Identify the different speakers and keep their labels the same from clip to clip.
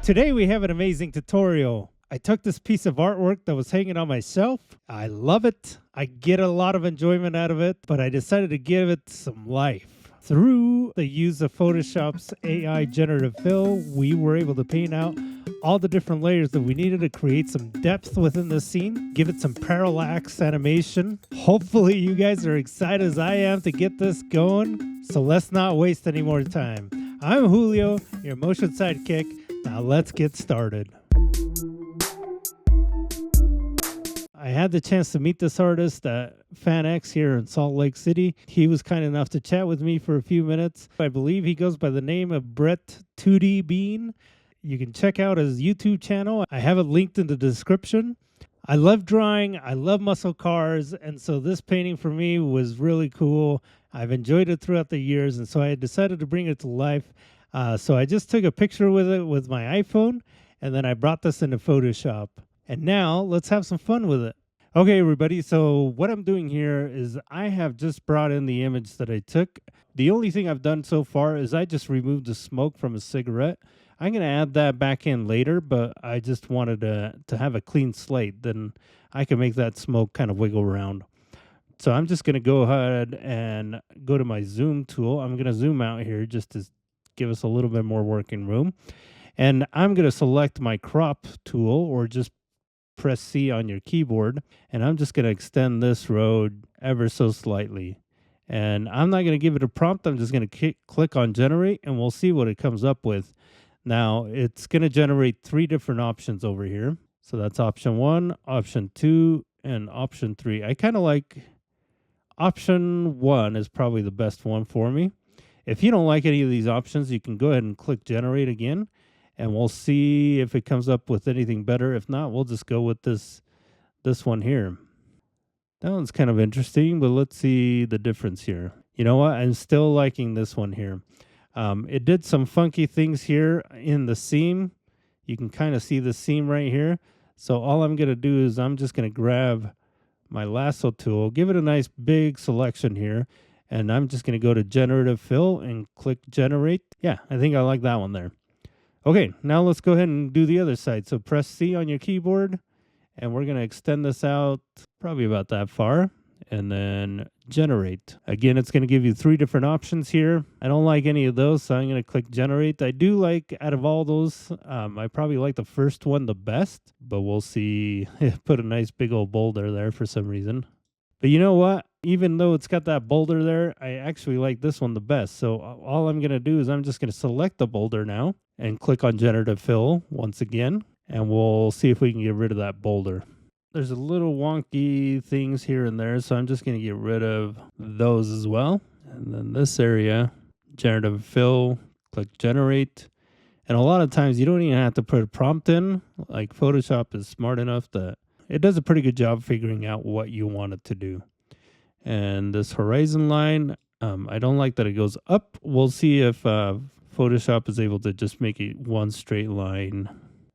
Speaker 1: Today we have an amazing tutorial. I took this piece of artwork that was hanging on my shelf. I love it. I get a lot of enjoyment out of it, but I decided to give it some life. Through the use of Photoshop's AI generative fill, we were able to paint out all the different layers that we needed to create some depth within the scene, give it some parallax animation. Hopefully you guys are excited as I am to get this going, so let's not waste any more time. I'm Julio, your motion sidekick. Now let's get started. I had the chance to meet this artist at FanX here in Salt Lake City. He was kind enough to chat with me for a few minutes. I believe he goes by the name of Brett 2D Bean. You can check out his YouTube channel. I have it linked in the description. I love drawing. I love muscle cars. And so this painting for me was really cool. I've enjoyed it throughout the years. And so I decided to bring it to life. So I just took a picture with it with my iPhone. And then I brought this into Photoshop. And now let's have some fun with it. Okay, everybody. So what I'm doing here is I have just brought in the image that I took. The only thing I've done so far is I just removed the smoke from a cigarette. I'm going to add that back in later, but I just wanted to have a clean slate. Then I can make that smoke kind of wiggle around. So I'm just going to go ahead and go to my zoom tool. I'm going to zoom out here just to give us a little bit more working room. And I'm going to select my crop tool, or just press C on your keyboard. And I'm just going to extend this road ever so slightly. And I'm not going to give it a prompt. I'm just going to click on generate, and we'll see what it comes up with. Now, it's going to generate 3 different options over here. So that's option 1, option 2, and option 3. I kind of like option 1 is probably the best one for me. If you don't like any of these options, you can go ahead and click generate again, and we'll see if it comes up with anything better. If not, we'll just go with this one here. That one's kind of interesting, but let's see the difference here. You know what? I'm still liking this one here. It did some funky things here in the seam. You can kind of see the seam right here. So all I'm going to do is I'm just going to grab my lasso tool, give it a nice big selection here, and I'm just going to go to generative fill and click generate. Yeah, I think I like that one there. Okay, now let's go ahead and do the other side. So press C on your keyboard, and we're going to extend this out probably about that far, and then generate. Again, it's going to give you 3 different options here. I don't like any of those, so I'm going to click generate. I do like, out of all those, I probably like the first one the best, but we'll see. Put a nice big old boulder there for some reason. But you know what? Even though it's got that boulder there, I actually like this one the best. So all I'm going to do is I'm just going to select the boulder now and click on generative fill once again, and we'll see if we can get rid of that boulder. There's a little wonky things here and there, so I'm just going to get rid of those as well. And then this area, generative fill, click generate. And a lot of times you don't even have to put a prompt in. Like, Photoshop is smart enough that it does a pretty good job figuring out what you want it to do. And this horizon line, I don't like that it goes up. We'll see if Photoshop is able to just make it one straight line.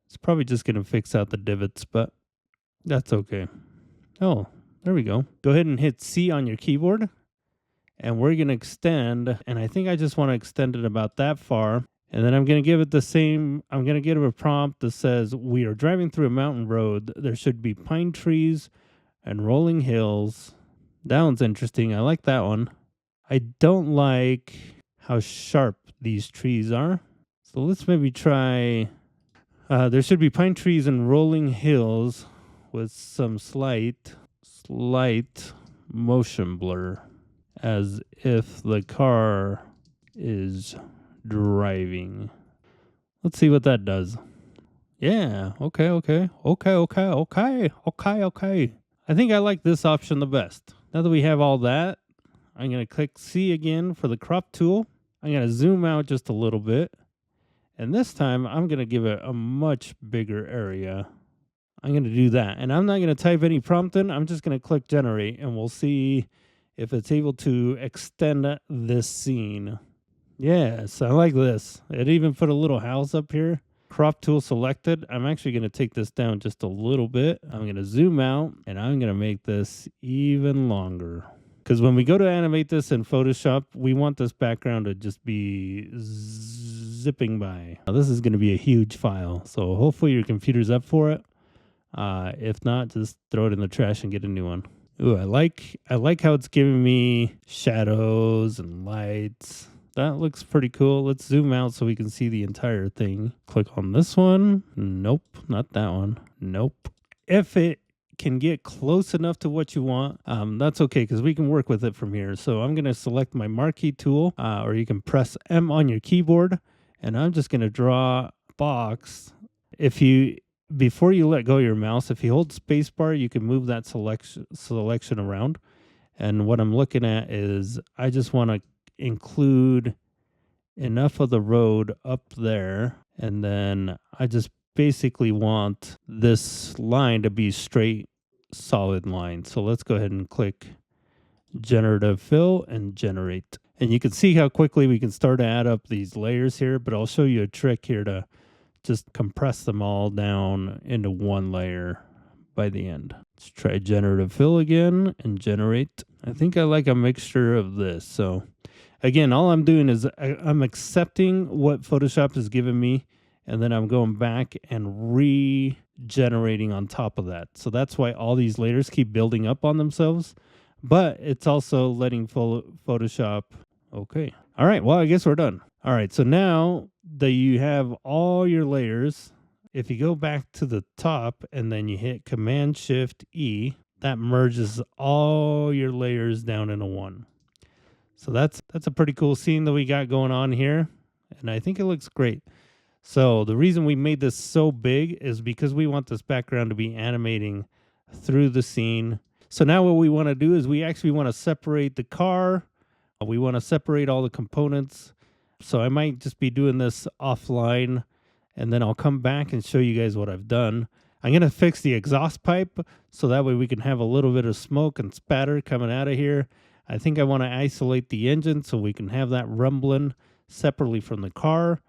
Speaker 1: It's probably just going to fix out the divots, but that's okay. Oh, there we go. Go ahead and hit C on your keyboard, and we're going to extend. And I think I just want to extend it about that far. And then I'm going to give it the same. I'm going to give it a prompt that says, we are driving through a mountain road. There should be pine trees and rolling hills. That one's interesting. I like that one. I don't like how sharp these trees are. So let's maybe try, there should be pine trees and rolling hills with some slight motion blur, as if the car is driving. Let's see what that does. Yeah, okay. I think I like this option the best. Now that we have all that, I'm going to click C again for the crop tool. I'm going to zoom out just a little bit. And this time, I'm going to give it a much bigger area. I'm going to do that. And I'm not going to type any prompt in. I'm just going to click generate, and we'll see if it's able to extend this scene. Yes, I like this. It even put a little house up here. Crop tool selected. I'm actually going to take this down just a little bit. I'm going to zoom out, and I'm going to make this even longer. Because when we go to animate this in Photoshop, we want this background to just be zipping by. Now, this is going to be a huge file, so hopefully your computer's up for it. If not, just throw it in the trash and get a new one. Ooh, I like how it's giving me shadows and lights. That looks pretty cool. Let's zoom out so we can see the entire thing. Click on this one. Nope, not that one. Nope. If it can get close enough to what you want, that's okay because we can work with it from here. So I'm going to select my marquee tool, or you can press M on your keyboard, and I'm just going to draw a box. Before you let go of your mouse, if you hold spacebar, you can move that selection around. And what I'm looking at is I just want to include enough of the road up there, and then I just basically want this line to be straight, solid line. So let's go ahead and click generative fill and generate. And you can see how quickly we can start to add up these layers here, but I'll show you a trick here to just compress them all down into one layer by the end. Let's try generative fill again and generate. I think I like a mixture of this. So again, all I'm doing is I'm accepting what Photoshop has given me, and then I'm going back and regenerating on top of that. So that's why all these layers keep building up on themselves, but it's also letting Photoshop. Okay. All right. Well, I guess we're done. All right. So now that you have all your layers, if you go back to the top and then you hit Command Shift E, that merges all your layers down into one. So that's a pretty cool scene that we got going on here, and I think it looks great. So the reason we made this so big is because we want this background to be animating through the scene. So now what we want to do is we actually want to separate the car. We want to separate all the components. So I might just be doing this offline, and then I'll come back and show you guys what I've done. I'm going to fix the exhaust pipe so that way we can have a little bit of smoke and spatter coming out of here. I think I want to isolate the engine so we can have that rumbling separately from the car.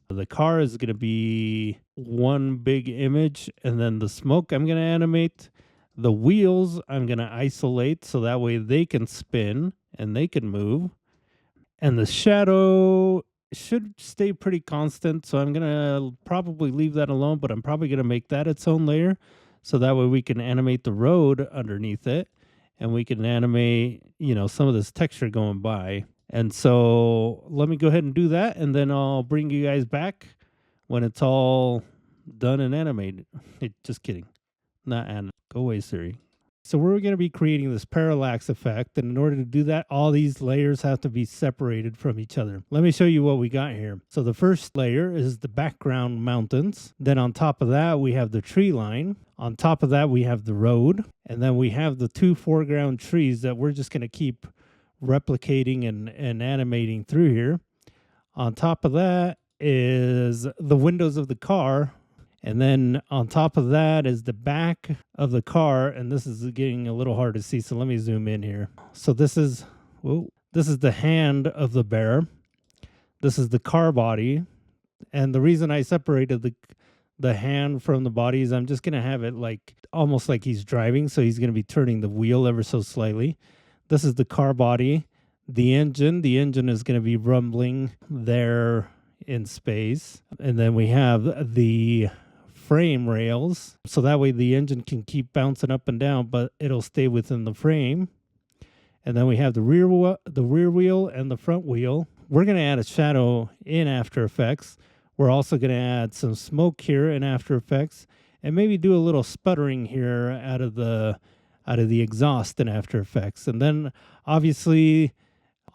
Speaker 1: The car is going to be one big image, and then the smoke I'm going to animate. The wheels I'm going to isolate so that way they can spin and they can move. And the shadow should stay pretty constant, so I'm going to probably leave that alone, but I'm probably going to make that its own layer so that way we can animate the road underneath it. And we can animate, some of this texture going by. And so let me go ahead and do that, and then I'll bring you guys back when it's all done and animated. Just kidding. Not animated. Go away, Siri. So we're going to be creating this parallax effect, and in order to do that, all these layers have to be separated from each other. Let me show you what we got here. So the first layer is the background mountains. Then on top of that, we have the tree line. On top of that, we have the road. And then we have the two foreground trees that we're just going to keep replicating and animating through here. On top of that is the windows of the car. And then on top of that is the back of the car, and this is getting a little hard to see, so let me zoom in here. So this is the hand of the bear. This is the car body, and the reason I separated the hand from the body is I'm just going to have it like almost like he's driving, so he's going to be turning the wheel ever so slightly. This is the car body. The engine is going to be rumbling there in space. And then we have the frame rails, so that way the engine can keep bouncing up and down, but it'll stay within the frame. And then we have the rear wheel and the front wheel. We're going to add a shadow in After Effects. We're also going to add some smoke here in After Effects, and maybe do a little sputtering here out of the exhaust in After Effects. And then obviously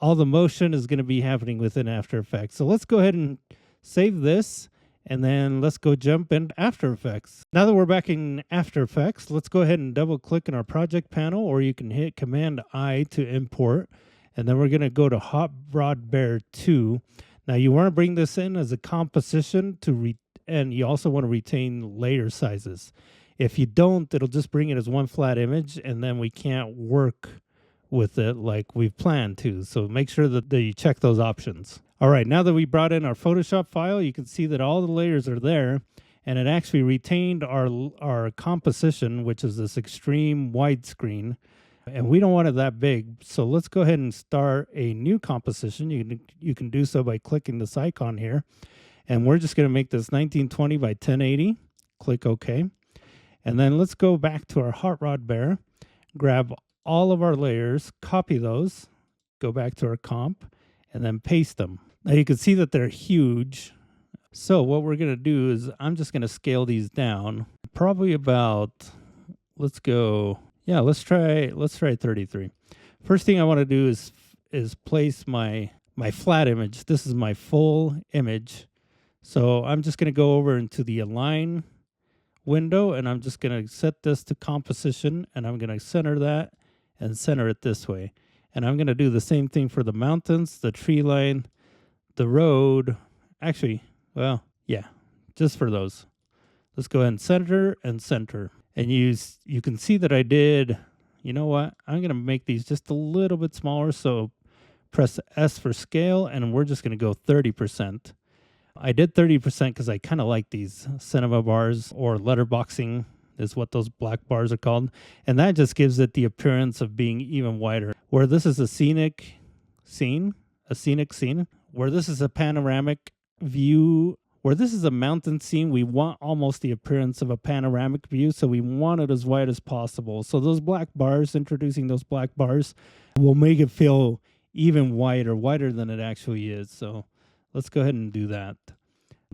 Speaker 1: all the motion is going to be happening within After Effects. So let's go ahead and save this, and then let's go jump in After Effects. Now that we're back in After Effects, let's go ahead and double click in our project panel, or you can hit Command I to import. And then we're going to go to Hot Rod Bear 2. Now you want to bring this in as a composition and you also want to retain layer sizes. If you don't, it'll just bring it as one flat image, and then we can't work with it like we've planned to. So make sure that you check those options. All right, now that we brought in our Photoshop file, you can see that all the layers are there, and it actually retained our composition, which is this extreme widescreen, and we don't want it that big. So let's go ahead and start a new composition. You can do so by clicking this icon here, And we're just going to make this 1920 by 1080. Click OK. And then let's go back to our hot rod bear, grab all of our layers, copy those, go back to our comp, and then paste them. Now you can see that they're huge. So what we're going to do is I'm just going to scale these down probably about, let's try 33. First thing I want to do is place my flat image. This is my full image. So I'm just going to go over into the align window, and I'm just going to set this to composition, and I'm going to center that and center it this way. And I'm going to do the same thing for the mountains, the tree line, the road. Actually, well, yeah, just for those. Let's go ahead and center and center. And you can see that I did, you know what? I'm going to make these just a little bit smaller. So press S for scale, and we're just going to go 30%. I did 30% because I kind of like these cinema bars, or letterboxing is what those black bars are called. And that just gives it the appearance of being even wider. Where this is a scenic scene, where this is a panoramic view, where this is a mountain scene, we want almost the appearance of a panoramic view, so we want it as wide as possible. So those black bars, introducing those black bars, will make it feel even wider than it actually is. So let's go ahead and do that.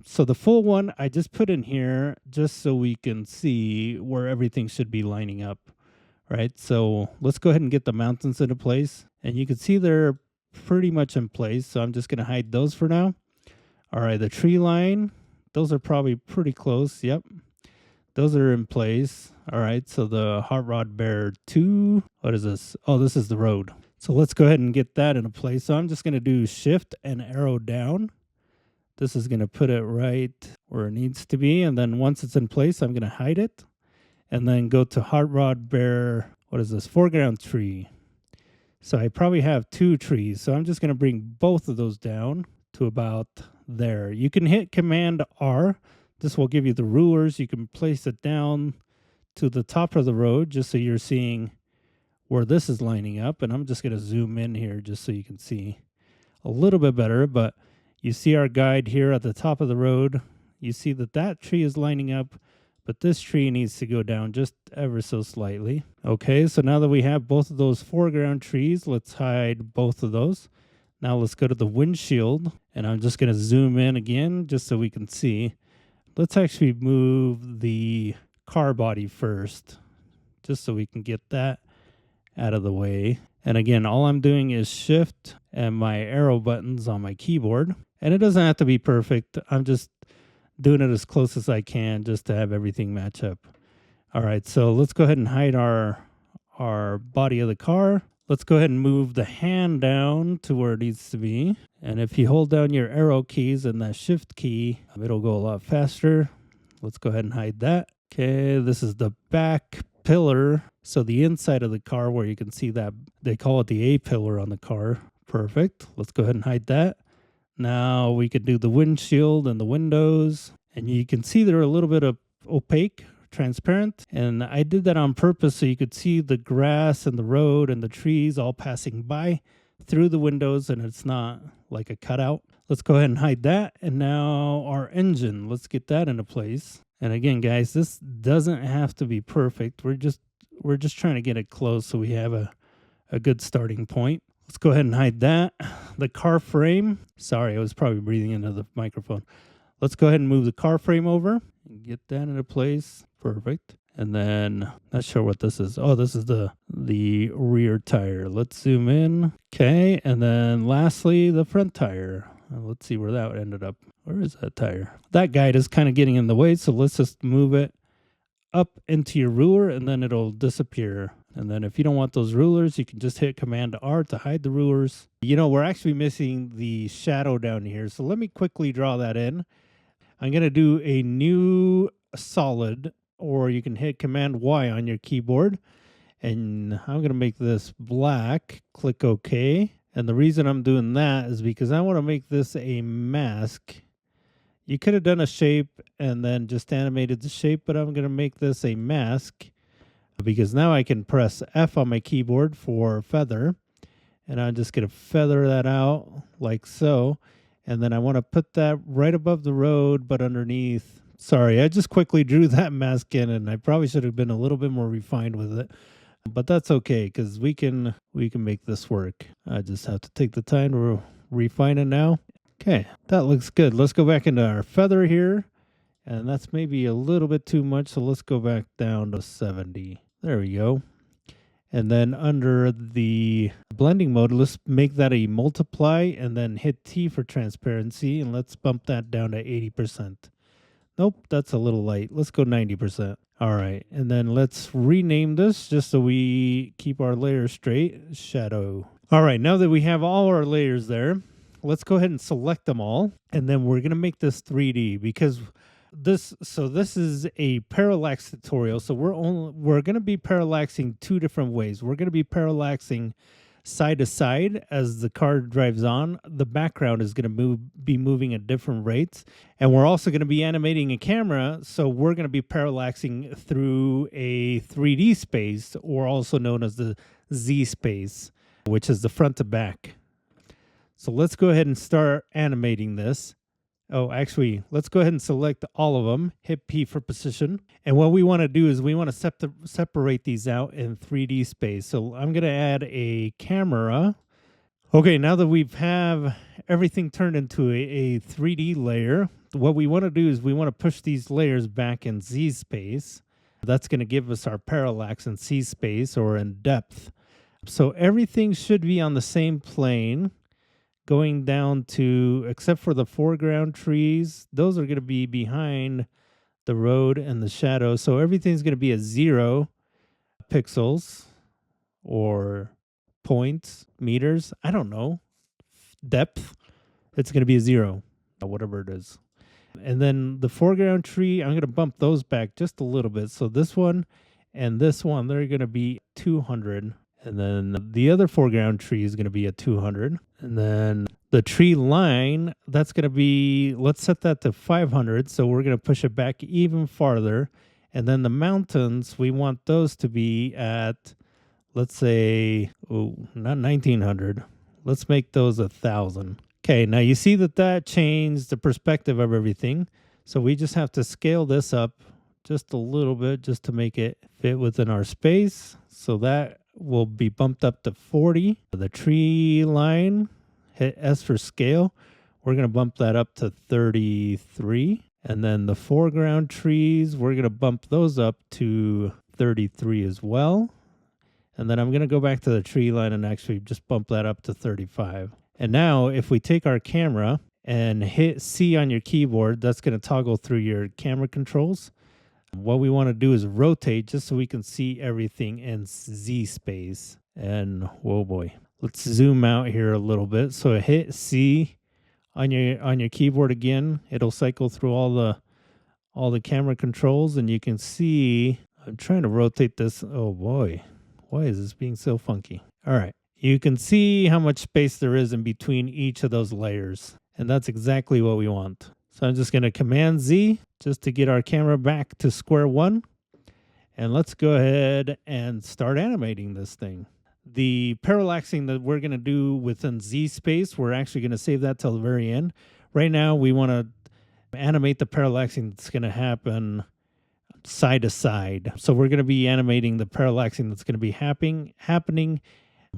Speaker 1: So the full one I just put in here just so we can see where everything should be lining up, right? So let's go ahead and get the mountains into place. And you can see they're pretty much in place. So I'm just going to hide those for now. All right, the tree line, those are probably pretty close. Yep, those are in place. All right, so the hot rod bear 2, what is this? Oh, this is the road. So let's go ahead and get that into place. So I'm just going to do shift and arrow down. This is going to put it right where it needs to be. And then once it's in place, I'm going to hide it. And then go to hot rod bear, what is this? Foreground tree. So I probably have 2 trees. So I'm just going to bring both of those down to about there. You can hit Command R. This will give you the rulers. You can place it down to the top of the road just so you're seeing where this is lining up. And I'm just going to zoom in here just so you can see a little bit better. But you see our guide here at the top of the road. You see that tree is lining up, but this tree needs to go down just ever so slightly. Okay, so now that we have both of those foreground trees, let's hide both of those. Now let's go to the windshield, and I'm just going to zoom in again just so we can see. Let's actually move the car body first, just so we can get that out of the way. And again, all I'm doing is shift and my arrow buttons on my keyboard. And it doesn't have to be perfect. I'm just doing it as close as I can just to have everything match up. All right, so let's go ahead and hide our body of the car. Let's go ahead and move the hand down to where it needs to be. And if you hold down your arrow keys and that shift key, it'll go a lot faster. Let's go ahead and hide that. Okay, this is the back pillar. So the inside of the car where you can see that, they call it the A pillar on the car. Perfect. Let's go ahead and hide that. Now we can do the windshield and the windows. And you can see they're a little bit of opaque, transparent. And I did that on purpose so you could see the grass and the road and the trees all passing by through the windows, and it's not like a cutout. Let's go ahead and hide that. And now our engine, let's get that into place. And again, guys, this doesn't have to be perfect. We're just trying to get it close so we have a good starting point. Let's go ahead and hide that. The car frame. Sorry, I was probably breathing into the microphone. Let's go ahead and move the car frame over and get that into place. Perfect. And then, not sure what this is. Oh, this is the rear tire. Let's zoom in. Okay, and then lastly, the front tire. Let's see where that ended up. Where is that tire? That guide is kind of getting in the way, so let's just move it up into your ruler, and then it'll disappear. And then if you don't want those rulers, you can just hit Command R to hide the rulers. You know, we're actually missing the shadow down here, so let me quickly draw that in. I'm going to do a new solid, or you can hit Command Y on your keyboard. And I'm going to make this black. Click OK. And the reason I'm doing that is because I want to make this a mask. You could have done a shape and then just animated the shape, but I'm going to make this a mask because now I can press F on my keyboard for feather. And I'm just going to feather that out like so. And then I want to put that right above the road, but underneath. Sorry, I just quickly drew that mask in, and I probably should have been a little bit more refined with it. But that's okay, because we can make this work. I just have to take the time to refine it now. Okay, that looks good. Let's go back into our feather here. And that's maybe a little bit too much, so let's go back down to 70. There we go. And then under the blending mode, let's make that a multiply and then hit T for transparency, and let's bump that down to 80%. Nope, that's a little light. Let's go 90%. All right, and then let's rename this just so we keep our layers straight. Shadow. All right, now that we have all our layers there, let's go ahead and select them all, and then we're gonna make this 3D because this is a parallax tutorial. So we're going to be parallaxing two different ways. We're going to be parallaxing side to side as the car drives on. The background is going to be moving at different rates, and we're also going to be animating a camera. So we're going to be parallaxing through a 3D space, or also known as the Z space, which is the front to back. So let's go ahead and start animating this. Oh, actually, let's go ahead and select all of them. Hit P for position. And what we want to do is we want to separate these out in 3D space. So I'm going to add a camera. Okay, now that we have everything turned into a 3D layer, what we want to do is we want to push these layers back in Z space. That's going to give us our parallax in C space, or in depth. So everything should be on the same plane, going down to, except for the foreground trees, those are going to be behind the road and the shadow. So everything's going to be at 0 pixels or points, meters. I don't know. Depth. It's going to be a 0, whatever it is. And then the foreground tree, I'm going to bump those back just a little bit. So this one and this one, they're going to be 200. And then the other foreground tree is going to be at 200. And then the tree line, that's going to be, let's set that to 500. So we're going to push it back even farther. And then the mountains, we want those to be at, let's say, not 1900. Let's make those 1000. Okay, now you see that changed the perspective of everything. So we just have to scale this up just a little bit just to make it fit within our space. So that will be bumped up to 40. The tree line, hit S for scale. We're going to bump that up to 33. And then the foreground trees, we're going to bump those up to 33 as well. And then I'm going to go back to the tree line and actually just bump that up to 35. And now if we take our camera and hit C on your keyboard, that's going to toggle through your camera controls. What we want to do is rotate just so we can see everything in Z space. And whoa boy, let's zoom out here a little bit. So hit C on your keyboard again. It'll cycle through all the camera controls, and you can see I'm trying to rotate this. Oh boy, why is this being so funky? All right, you can see how much space there is in between each of those layers, and that's exactly what we want. So I'm just going to Command Z just to get our camera back to square one. And let's go ahead and start animating this thing. The parallaxing that we're going to do within Z space, we're actually going to save that till the very end. Right now, we want to animate the parallaxing that's going to happen side to side. So we're going to be animating the parallaxing that's going to be happening.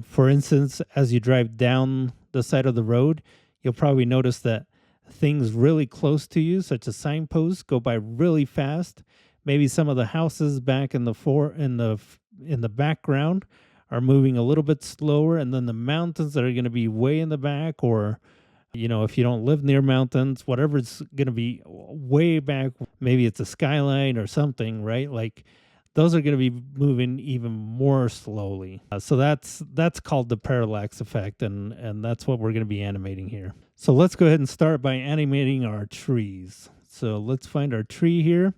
Speaker 1: For instance, as you drive down the side of the road, you'll probably notice that things really close to you, such as signposts, go by really fast. Maybe some of the houses back in the background are moving a little bit slower, and then the mountains that are going to be way in the back, or if you don't live near mountains, whatever's going to be way back, maybe it's a skyline or something, right? Like those are going to be moving even more slowly. So that's called the parallax effect, and that's what we're going to be animating here. So let's go ahead and start by animating our trees. So let's find our tree here.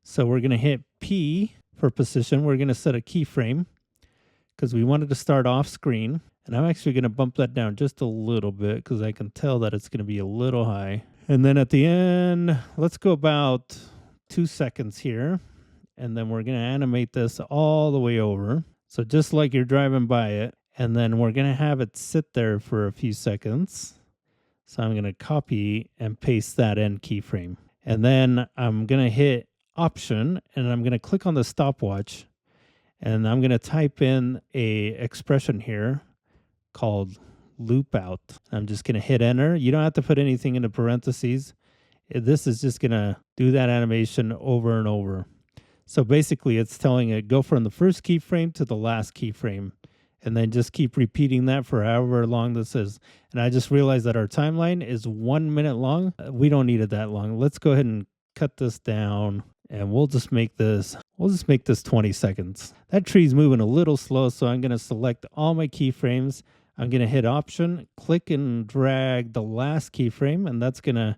Speaker 1: So we're going to hit P for position. We're going to set a keyframe because we wanted to start off screen. And I'm actually going to bump that down just a little bit because I can tell that it's going to be a little high. And then at the end, let's go about 2 seconds here. And then we're going to animate this all the way over. So just like you're driving by it. And then we're going to have it sit there for a few seconds. So I'm going to copy and paste that end keyframe. And then I'm going to hit Option, and I'm going to click on the stopwatch, and I'm going to type in a expression here called loop out. I'm just going to hit enter. You don't have to put anything into parentheses. This is just going to do that animation over and over. So basically it's telling it go from the first keyframe to the last keyframe, and then just keep repeating that for however long this is. And I just realized that our timeline is 1 minute long. We don't need it that long. Let's go ahead and cut this down, and we'll just make this 20 seconds. That tree's moving a little slow, so I'm going to select all my keyframes. I'm going to hit Option, click and drag the last keyframe, and that's going to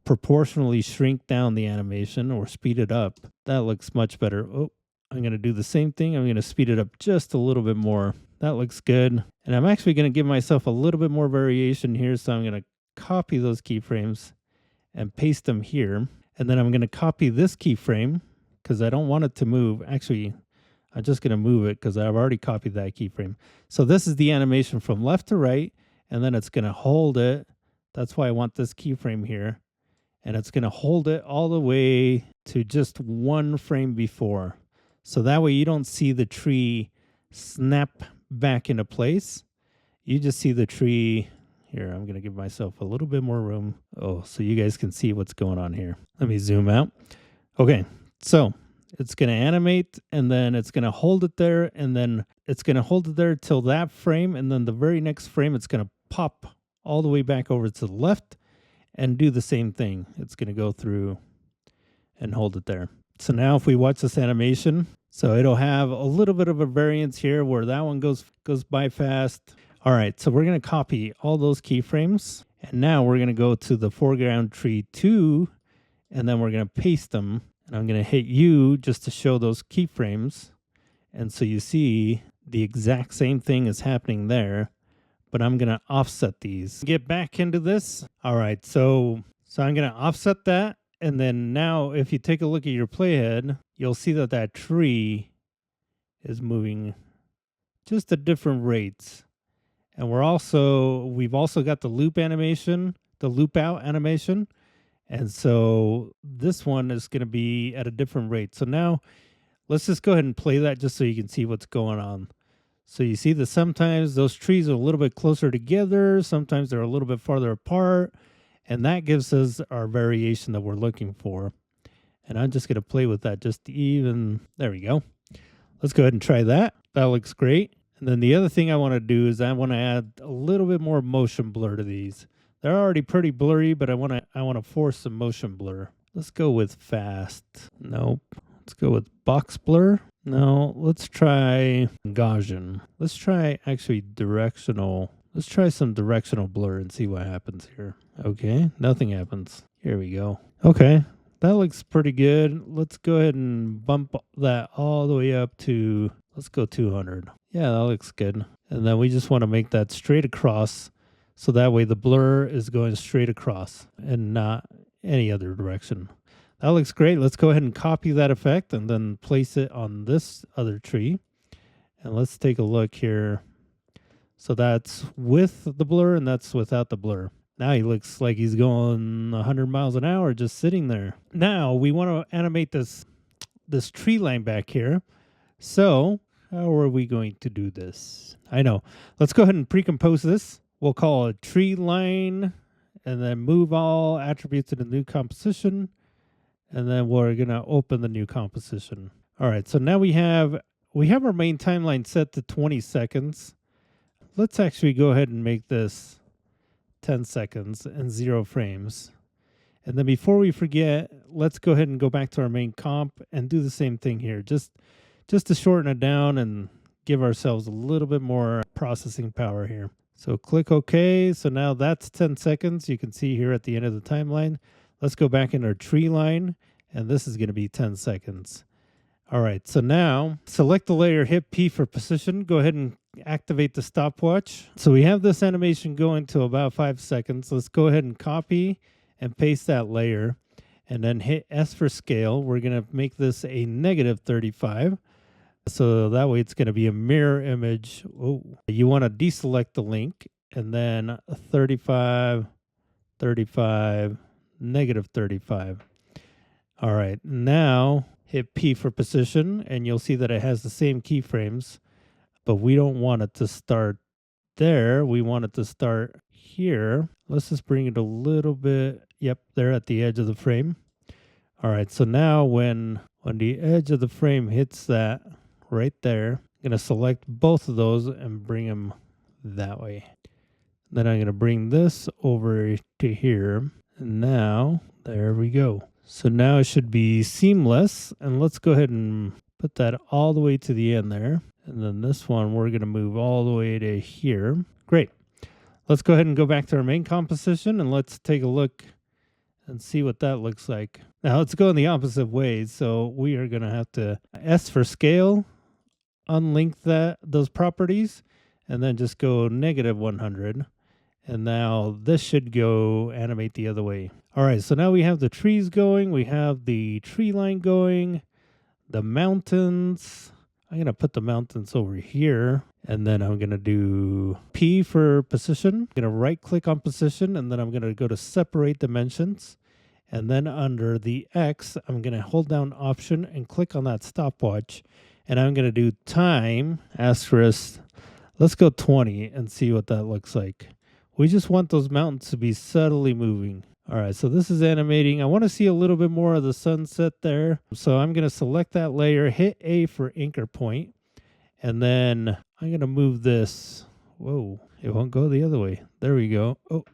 Speaker 1: proportionally shrink down the animation or speed it up. That looks much better. Oh, I'm going to do the same thing. I'm going to speed it up just a little bit more. That looks good. And I'm actually going to give myself a little bit more variation here. So I'm going to copy those keyframes and paste them here. And then I'm going to copy this keyframe because I don't want it to move. Actually, I'm just going to move it because I've already copied that keyframe. So this is the animation from left to right, and then it's going to hold it. That's why I want this keyframe here. And it's going to hold it all the way to just one frame before. So that way you don't see the tree snap back into place. You just see the tree. Here, I'm going to give myself a little bit more room. Oh, so you guys can see what's going on here. Let me zoom out. Okay, so it's going to animate, and then it's going to hold it there, and then it's going to hold it there till that frame, and then the very next frame, it's going to pop all the way back over to the left and do the same thing. It's going to go through and hold it there. So now if we watch this animation, so it'll have a little bit of a variance here where that one goes by fast. All right, so we're going to copy all those keyframes, and now we're going to go to the foreground tree 2, and then we're going to paste them, and I'm going to hit U just to show those keyframes, and so you see the exact same thing is happening there, but I'm going to offset these. Get back into this. All right, so I'm going to offset that, and then now if you take a look at your playhead, you'll see that that tree is moving just at different rates. And we've also got the loop animation, the loop out animation. And so this one is going to be at a different rate. So now let's just go ahead and play that just so you can see what's going on. So you see that sometimes those trees are a little bit closer together. Sometimes they're a little bit farther apart. And that gives us our variation that we're looking for. And I'm just going to play with that just even. There we go. Let's go ahead and try that. That looks great. And then the other thing I want to do is I want to add a little bit more motion blur to these. They're already pretty blurry, but I want to force some motion blur. Let's go with fast. Nope. Let's go with box blur. No, let's try Gaussian. Let's try actually directional. Let's try some directional blur and see what happens here. Okay, nothing happens. Here we go. Okay, that looks pretty good. Let's go ahead and bump that all the way up to, let's go 200. Yeah, that looks good. And then we just want to make that straight across, so that way the blur is going straight across and not any other direction. That looks great. Let's go ahead and copy that effect and then place it on this other tree. And let's take a look here. So that's with the blur and that's without the blur. Now he looks like he's going 100 miles an hour just sitting there. Now we want to animate this tree line back here. So how are we going to do this? I know. Let's go ahead and pre-compose this. We'll call it tree line and then move all attributes to the new composition. And then we're going to open the new composition. All right, so now we have our main timeline set to 20 seconds. Let's actually go ahead and make this 10 seconds and 0 frames. And then before we forget, let's go ahead and go back to our main comp and do the same thing here. Just to shorten it down and give ourselves a little bit more processing power here. So click OK. So now that's 10 seconds. You can see here at the end of the timeline. Let's go back in our tree line, and this is going to be 10 seconds. All right, so now select the layer, hit P for position. Go ahead and activate the stopwatch. So we have this animation going to about 5 seconds. Let's go ahead and copy and paste that layer, and then hit S for scale. We're going to make this a -35. So that way it's going to be a mirror image. Oh, you want to deselect the link, and then 35. 35, negative 35. All right, now hit P for position, and you'll see that it has the same keyframes, but we don't want it to start there. We want it to start here. Let's just bring it a little bit. Yep, they're at the edge of the frame. All right, so now when the edge of the frame hits that right there, I'm going to select both of those and bring them that way. Then I'm going to bring this over to here. And now, there we go. So now it should be seamless. And let's go ahead and put that all the way to the end there. And then this one, we're going to move all the way to here. Great. Let's go ahead and go back to our main composition and let's take a look and see what that looks like. Now let's go in the opposite way. So we are going to have to S for scale, unlink those properties, and then just go negative 100. And now this should go animate the other way. All right, so now we have the trees going. We have the tree line going, the mountains. I'm going to put the mountains over here. And then I'm going to do P for position. I'm going to right click on position. And then I'm going to go to separate dimensions. And then under the X, I'm going to hold down Option and click on that stopwatch. And I'm going to do time, asterisk. Let's go 20 and see what that looks like. We just want those mountains to be subtly moving. All right, so this is animating. I want to see a little bit more of the sunset there. So I'm going to select that layer, hit A for anchor point. And then I'm going to move this. Whoa, it won't go the other way. There we go. Oh.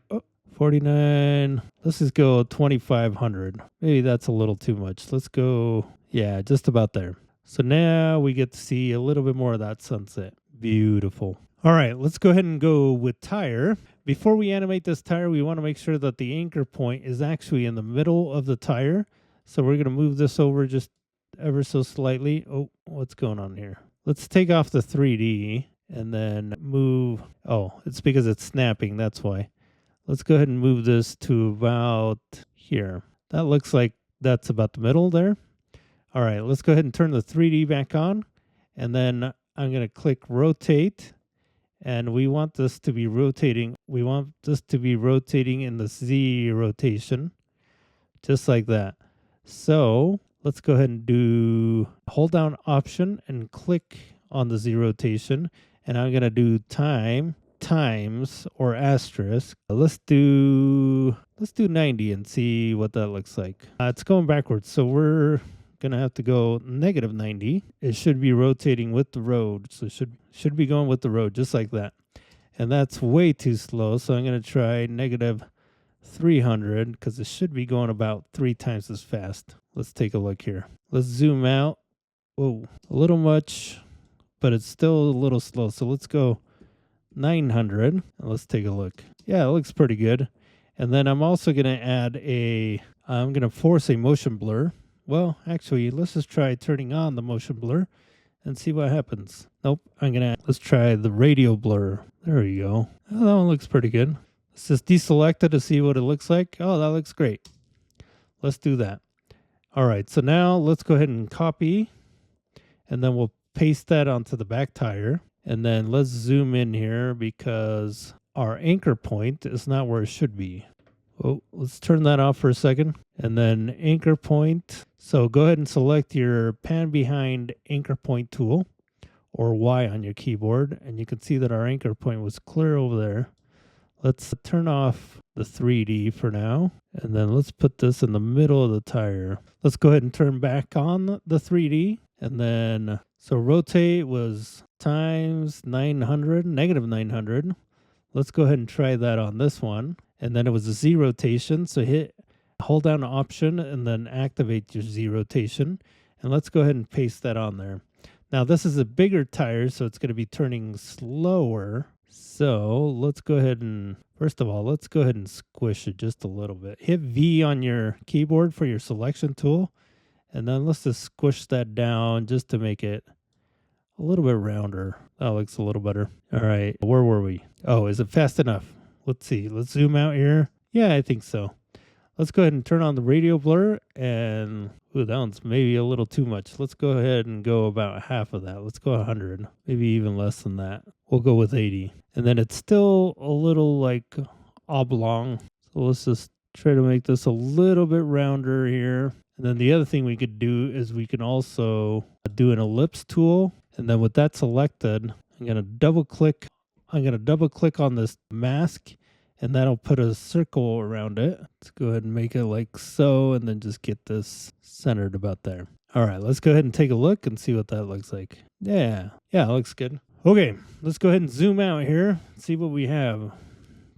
Speaker 1: 49. Let's just go 2,500. Maybe that's a little too much. Let's go, yeah, just about there. So now we get to see a little bit more of that sunset. Beautiful. All right, let's go ahead and go with tire. Before we animate this tire, we want to make sure that the anchor point is actually in the middle of the tire. So we're going to move this over just ever so slightly. Oh, what's going on here? Let's take off the 3D and then move. Oh, it's because it's snapping. That's why. Let's go ahead and move this to about here. That looks like that's about the middle there. All right, let's go ahead and turn the 3D back on. And then I'm going to click rotate. And we want this to be rotating. We want this to be rotating in the Z rotation, just like that. So let's go ahead and hold down Option and click on the Z rotation. And I'm going to do times or asterisk. Let's do 90 and see what that looks like. It's going backwards, so we're gonna have to go negative 90. It should be rotating with the road, so it should be going with the road just like that. And that's way too slow, so I'm gonna try negative 300 because it should be going about 3 times as fast. Let's take a look here. Let's zoom out. Whoa, a little much, but it's still a little slow. So let's go 900. And let's take a look. Yeah, it looks pretty good. And then I'm also going to I'm going to force a motion blur. Well, actually, let's just try turning on the motion blur and see what happens. Nope, let's try the radial blur. There we go. Oh, that one looks pretty good. Let's just deselect it to see what it looks like. Oh, that looks great. Let's do that. All right, so now let's go ahead and copy. And then we'll paste that onto the back tire. And then let's zoom in here because our anchor point is not where it should be. Oh, let's turn that off for a second. And then anchor point. So go ahead and select your pan behind anchor point tool or Y on your keyboard. And you can see that our anchor point was clear over there. Let's turn off the 3D for now. And then let's put this in the middle of the tire. Let's go ahead and turn back on the 3D. And then, so rotate was times 900, negative 900. Let's go ahead and try that on this one. And then it was a Z rotation. So hold down Option and then activate your Z rotation. And let's go ahead and paste that on there. Now this is a bigger tire, so it's going to be turning slower. So let's go ahead and, first of all, let's go ahead and squish it just a little bit. Hit V on your keyboard for your selection tool. And then let's just squish that down just to make it a little bit rounder. That looks a little better. All right, where were we? Oh, is it fast enough? Let's see. Let's zoom out here. Yeah, I think so. Let's go ahead and turn on the radial blur. And, ooh, that one's maybe a little too much. Let's go ahead and go about half of that. Let's go 100, maybe even less than that. We'll go with 80. And then it's still a little like oblong. So So let's just try to make this a little bit rounder here. And then the other thing we could do is we can also do an ellipse tool. And then with that selected, I'm going to double click on this mask, and that'll put a circle around it. Let's go ahead and make it like so, and then just get this centered about there. All right, let's go ahead and take a look and see what that looks like. Yeah, it looks good. Okay, let's go ahead and zoom out here, see what we have.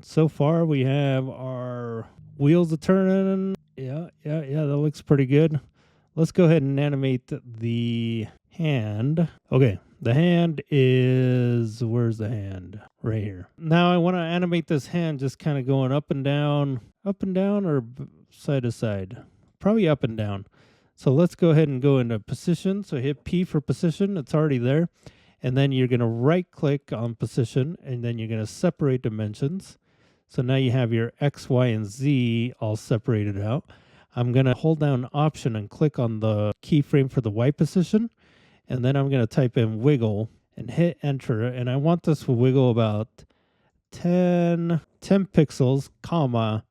Speaker 1: So far, we have our wheels are turning. Yeah, that looks pretty good. Let's go ahead and animate the hand. Okay, the hand is, where's the hand? Right here. Now I want to animate this hand just kind of going up and down or side to side. Probably up and down. So let's go ahead and go into position. So hit P for position. It's already there. And then you're going to right click on position, and then you're going to separate dimensions. So now you have your X, Y, and Z all separated out. I'm going to hold down Option and click on the keyframe for the Y position. And then I'm going to type in wiggle and hit enter. And I want this to wiggle about 10 pixels, comma,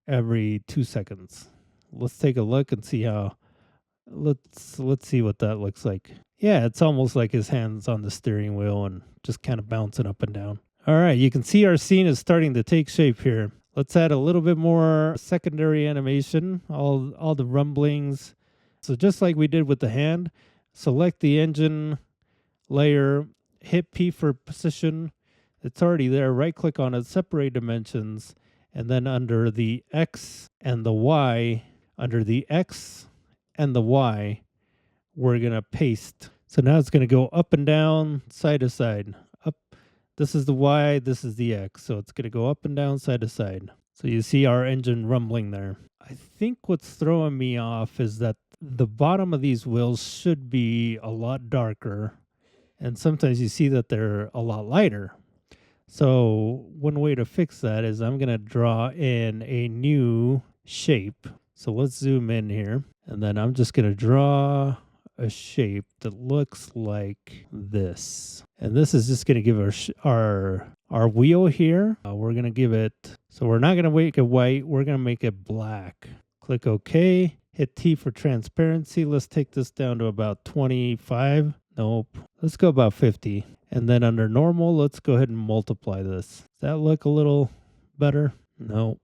Speaker 1: every 2 seconds. Let's take a look and see how, let's see what that looks like. Yeah, it's almost like his hands on the steering wheel and just kind of bouncing up and down. All right, you can see our scene is starting to take shape here. Let's add a little bit more secondary animation, all the rumblings. So just like we did with the hand, select the engine layer, hit P for position. It's already there. Right click on it, separate dimensions, and then under the X and the Y, we're going to paste. So now it's going to go up and down, side to side. Up. This is the Y, this is the X. So it's going to go up and down, side to side. So you see our engine rumbling there. I think what's throwing me off is that the bottom of these wheels should be a lot darker. And sometimes you see that they're a lot lighter. So one way to fix that is I'm going to draw in a new shape. So let's zoom in here. And then I'm just going to draw a shape that looks like this. And this is just going to give our wheel here. We're going to give it, so we're not going to make it white. We're going to make it black. Click OK. Hit T for transparency. Let's take this down to about 25. Nope. Let's go about 50. And then under normal, let's go ahead and multiply this. Does that look a little better? No.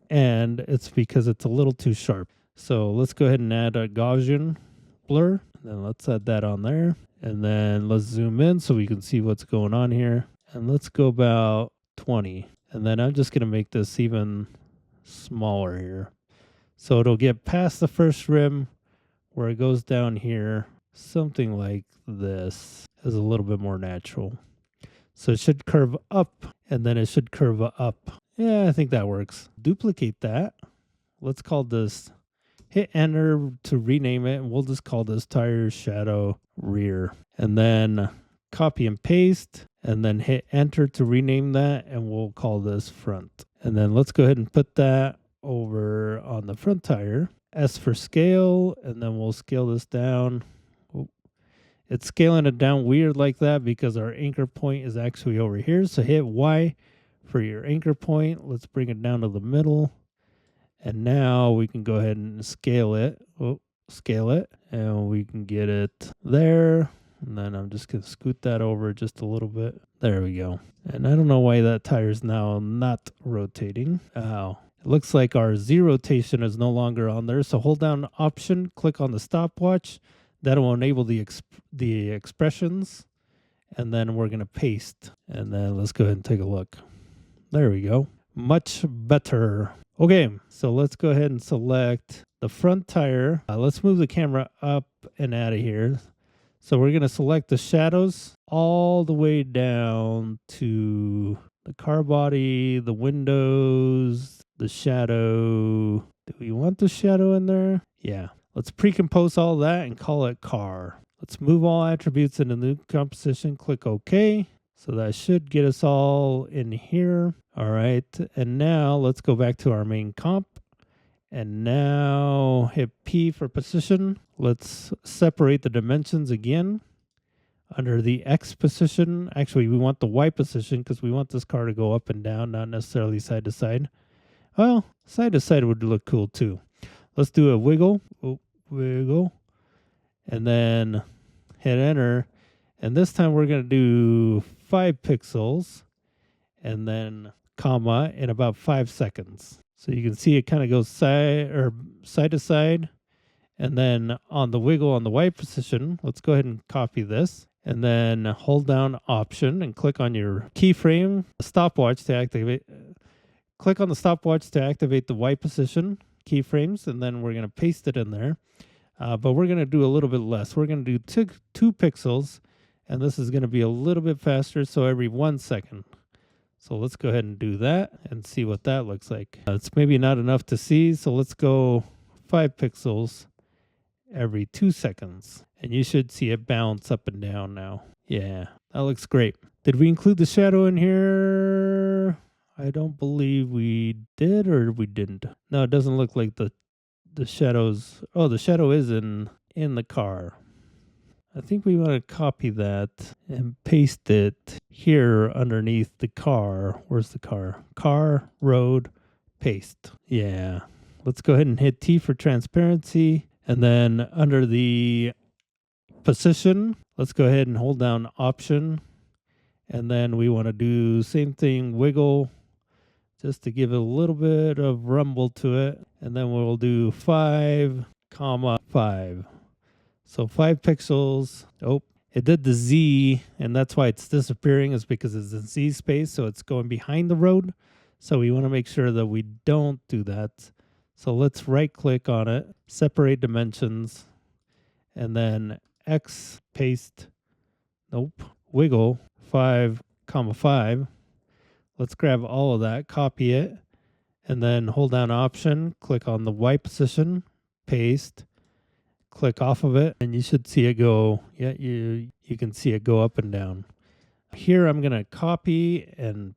Speaker 1: And it's because it's a little too sharp. So let's go ahead and add a Gaussian blur. Then let's add that on there. And then let's zoom in so we can see what's going on here. And let's go about 20. And then I'm just going to make this even smaller here. So it'll get past the first rim where it goes down here. Something like this is a little bit more natural. So it should curve up, and then it should curve up. Yeah, I think that works. Duplicate that. Let's call this, hit enter to rename it, and we'll just call this tire shadow rear. And then copy and paste, and then hit enter to rename that, and we'll call this front. And then let's go ahead and put that over on the front tire. S for scale, and then we'll scale this down. It's scaling it down weird like that because our anchor point is actually over here. So hit Y for your anchor point. Let's bring it down to the middle. And now we can go ahead and scale it. And we can get it there. And then I'm just going to scoot that over just a little bit. There we go. And I don't know why that tire is now not rotating. Oh, it looks like our Z rotation is no longer on there. So hold down Option, click on the stopwatch. That'll enable the expressions. And then we're going to paste. And then let's go ahead and take a look. There we go. Much better. Okay, so let's go ahead and select the front tire. Let's move the camera up and out of here. So we're going to select the shadows all the way down to the car body, the windows, the shadow. Do we want the shadow in there? Yeah. Let's pre-compose all that and call it car. Let's move all attributes into new composition. Click OK. So that should get us all in here. All right. And now let's go back to our main comp. And now hit P for position. Let's separate the dimensions again. Under the X position, actually we want the Y position because we want this car to go up and down, not necessarily side to side. Well, side to side would look cool too. Let's do a wiggle, wiggle, and then hit enter. And this time we're going to do 5 pixels and then comma in about 5 seconds. So you can see it kind of goes side to side. And then on the wiggle on the Y position, let's go ahead and copy this. And then hold down Option and click on your keyframe stopwatch to activate. Click on the stopwatch to activate the Y position keyframes, and then we're going to paste it in there. But we're going to do a little bit less. We're going to do 2 pixels, and this is going to be a little bit faster, so every 1 second. So let's go ahead and do that and see what that looks like. It's maybe not enough to see, so let's go 5 pixels every 2 seconds. And you should see it bounce up and down now. Yeah, that looks great. Did we include the shadow in here? I don't believe we did, or we didn't. No, it doesn't look like the shadows. Oh, the shadow is in the car. I think we want to copy that and paste it here underneath the car. Where's the car? Car, road, paste. Yeah. Let's go ahead and hit T for transparency. And then under the position, let's go ahead and hold down Option. And then we want to do same thing, wiggle, just to give it a little bit of rumble to it. And then we'll do 5, 5. So 5 pixels. Oh, it did the Z, and that's why it's disappearing, is because it's in Z space, so it's going behind the road. So we want to make sure that we don't do that. So let's right click on it, separate dimensions, and then X paste, nope, wiggle 5, 5. Let's grab all of that, copy it, and then hold down Option, click on the Y position, paste, click off of it, and you should see it go. Yeah, you can see it go up and down. Here I'm going to copy and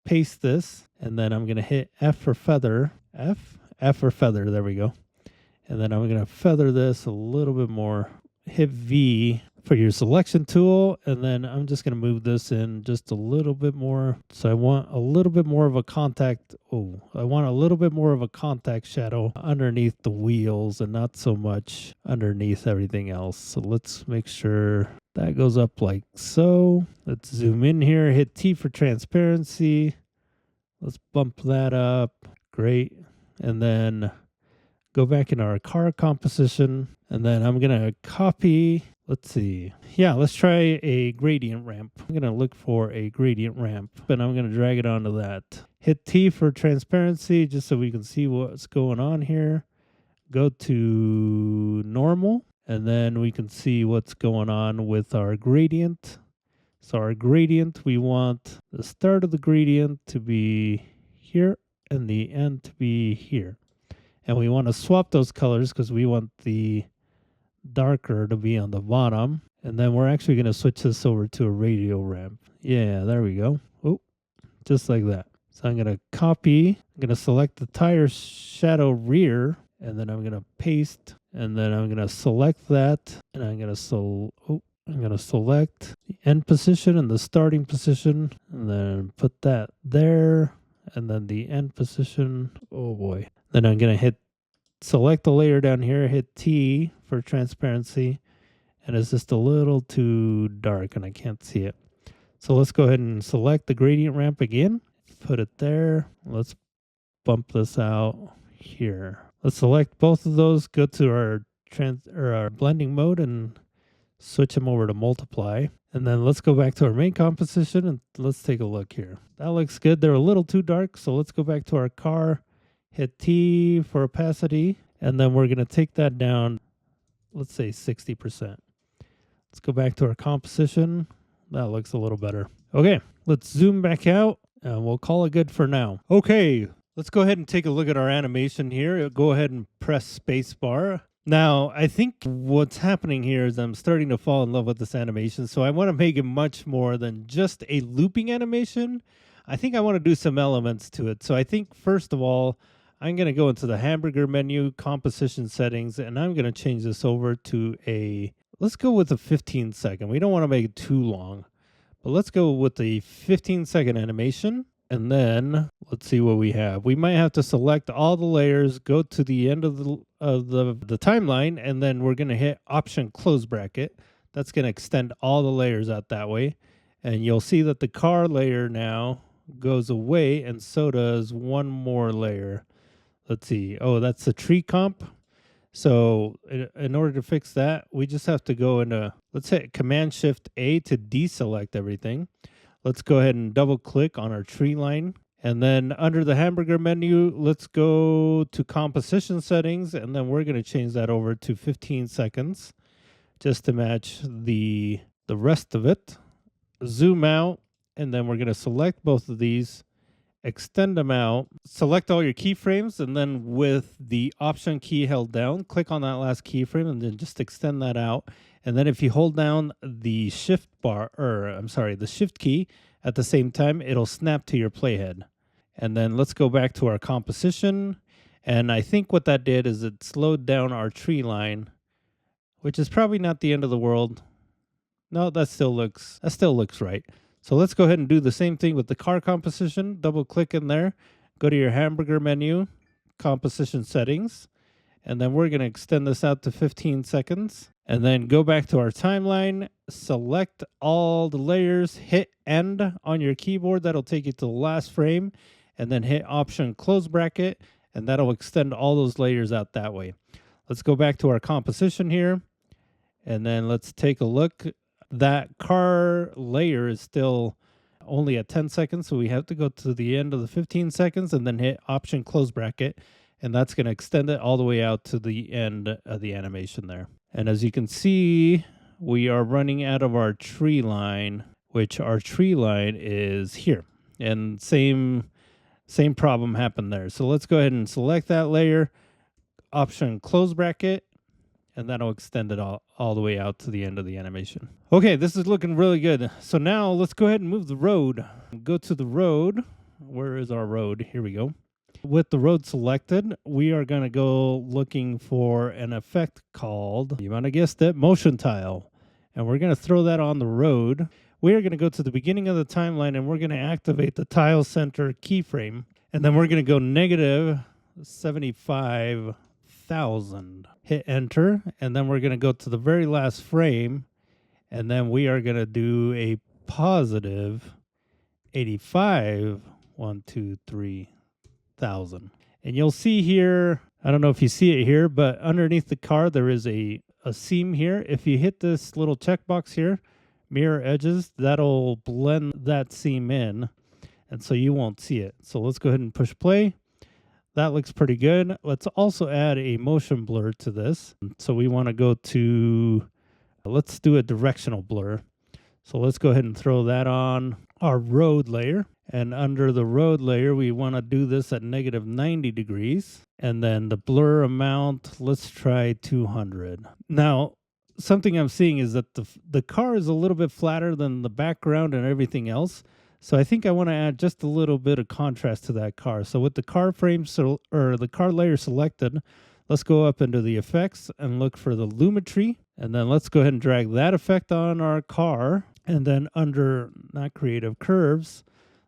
Speaker 1: paste this, and then I'm going to hit F for feather. F for feather, there we go. And then I'm going to feather this a little bit more. Hit V for your selection tool, and then I'm just going to move this in just a little bit more. So I want a little bit more of a contact. I want a little bit more of a contact shadow underneath the wheels and not so much underneath everything else. So let's make sure that goes up like so. Let's zoom in here, hit T for transparency. Let's bump that up. Great. And then go back in our car composition, and then I'm going to copy, let's see. Yeah, let's try a gradient ramp. I'm going to look for a gradient ramp, and I'm going to drag it onto that. Hit T for transparency, just so we can see what's going on here. Go to normal, and then we can see what's going on with our gradient. So our gradient, we want the start of the gradient to be here and the end to be here. And we want to swap those colors because we want the darker to be on the bottom. And then we're actually going to switch this over to a radial ramp. Yeah, there we go. Oh, just like that. So I'm going to copy. I'm going to select the tire shadow rear. And then I'm going to paste. And then I'm going to select that. And I'm going to select the end position and the starting position. And then put that there. And then the end position. Oh boy. Then I'm going to select the layer down here, hit T for transparency, and it's just a little too dark and I can't see it. So let's go ahead and select the gradient ramp again, put it there. Let's bump this out here. Let's select both of those, go to our blending mode and switch them over to multiply. And then let's go back to our main composition and let's take a look here. That looks good. They're a little too dark, so let's go back to our car. Hit T for opacity, and then we're going to take that down, let's say 60%. Let's go back to our composition. That looks a little better. Okay, let's zoom back out, and we'll call it good for now. Okay, let's go ahead and take a look at our animation here. Go ahead and press spacebar. Now, I think what's happening here is I'm starting to fall in love with this animation, so I want to make it much more than just a looping animation. I think I want to do some elements to it. So I think, first of all, I'm going to go into the hamburger menu, composition settings, and I'm going to change this over to let's go with a 15 second. We don't want to make it too long, but let's go with the 15-second animation. And then let's see what we have. We might have to select all the layers, go to the end of the timeline, and then we're going to hit Option Close Bracket. That's going to extend all the layers out that way. And you'll see that the car layer now goes away, and so does one more layer. Let's see. Oh, that's the tree comp. So in order to fix that, we just have to go into, let's hit Command Shift A to deselect everything. Let's go ahead and double click on our tree line. And then under the hamburger menu, let's go to composition settings. And then we're going to change that over to 15 seconds just to match the rest of it. Zoom out. And then we're going to select both of these, extend them out, select all your keyframes, and then with the Option key held down, click on that last keyframe and then just extend that out. And then if you hold down the shift key at the same time, it'll snap to your playhead. And then let's go back to our composition. And I think what that did is it slowed down our tree line, which is probably not the end of the world. No, that still looks right. So let's go ahead and do the same thing with the car composition. Double click in there, go to your hamburger menu, composition settings, and then we're going to extend this out to 15 seconds. And then go back to our timeline, select all the layers, hit end on your keyboard. That'll take you to the last frame, and then hit Option Close Bracket, and that'll extend all those layers out that way. Let's go back to our composition here, and then let's take a look. That car layer is still only at 10 seconds, so we have to go to the end of the 15 seconds and then hit Option Close Bracket, and that's going to extend it all the way out to the end of the animation there. And as you can see, we are running out of our tree line, which our tree line is here. And same problem happened there. So let's go ahead and select that layer, Option Close Bracket, and that'll extend it all the way out to the end of the animation. Okay, this is looking really good. So now let's go ahead and move the road. Go to the road. Where is our road? Here we go. With the road selected, we are going to go looking for an effect called, you might have guessed it, motion tile. And we're going to throw that on the road. We are going to go to the beginning of the timeline and we're going to activate the tile center keyframe. And then we're going to go negative 75,000. Hit enter. And then we're going to go to the very last frame. And then we are going to do a positive 85, 1, 2, 3,000. And you'll see here, I don't know if you see it here, but underneath the car there is a seam here. If you hit this little checkbox here, mirror edges, that'll blend that seam in, and so you won't see it. So let's go ahead and push play. That looks pretty good. Let's also add a motion blur to this. So we want to go to, let's do a directional blur. So let's go ahead and throw that on our road layer. And under the road layer, we want to do this at negative 90 degrees. And then the blur amount, let's try 200. Now, something I'm seeing is that the car is a little bit flatter than the background and everything else. So I think I want to add just a little bit of contrast to that car. So with the car frame or the car layer selected, let's go up into the effects and look for the lumetri. And then let's go ahead and drag that effect on our car. And then under not creative curves,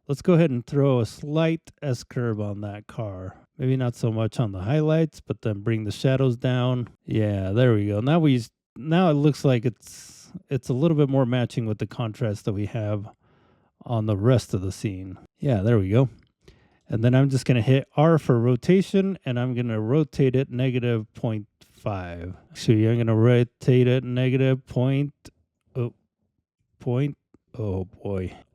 Speaker 1: let's go ahead and throw a slight S-curve on that car. Maybe not so much on the highlights, but then bring the shadows down. Yeah, there we go. Now it looks like it's a little bit more matching with the contrast that we have on the rest of the scene. Yeah, there we go. And then I'm just going to hit R for rotation, and I'm going to rotate it negative 0.5. Actually, I'm going to rotate it negative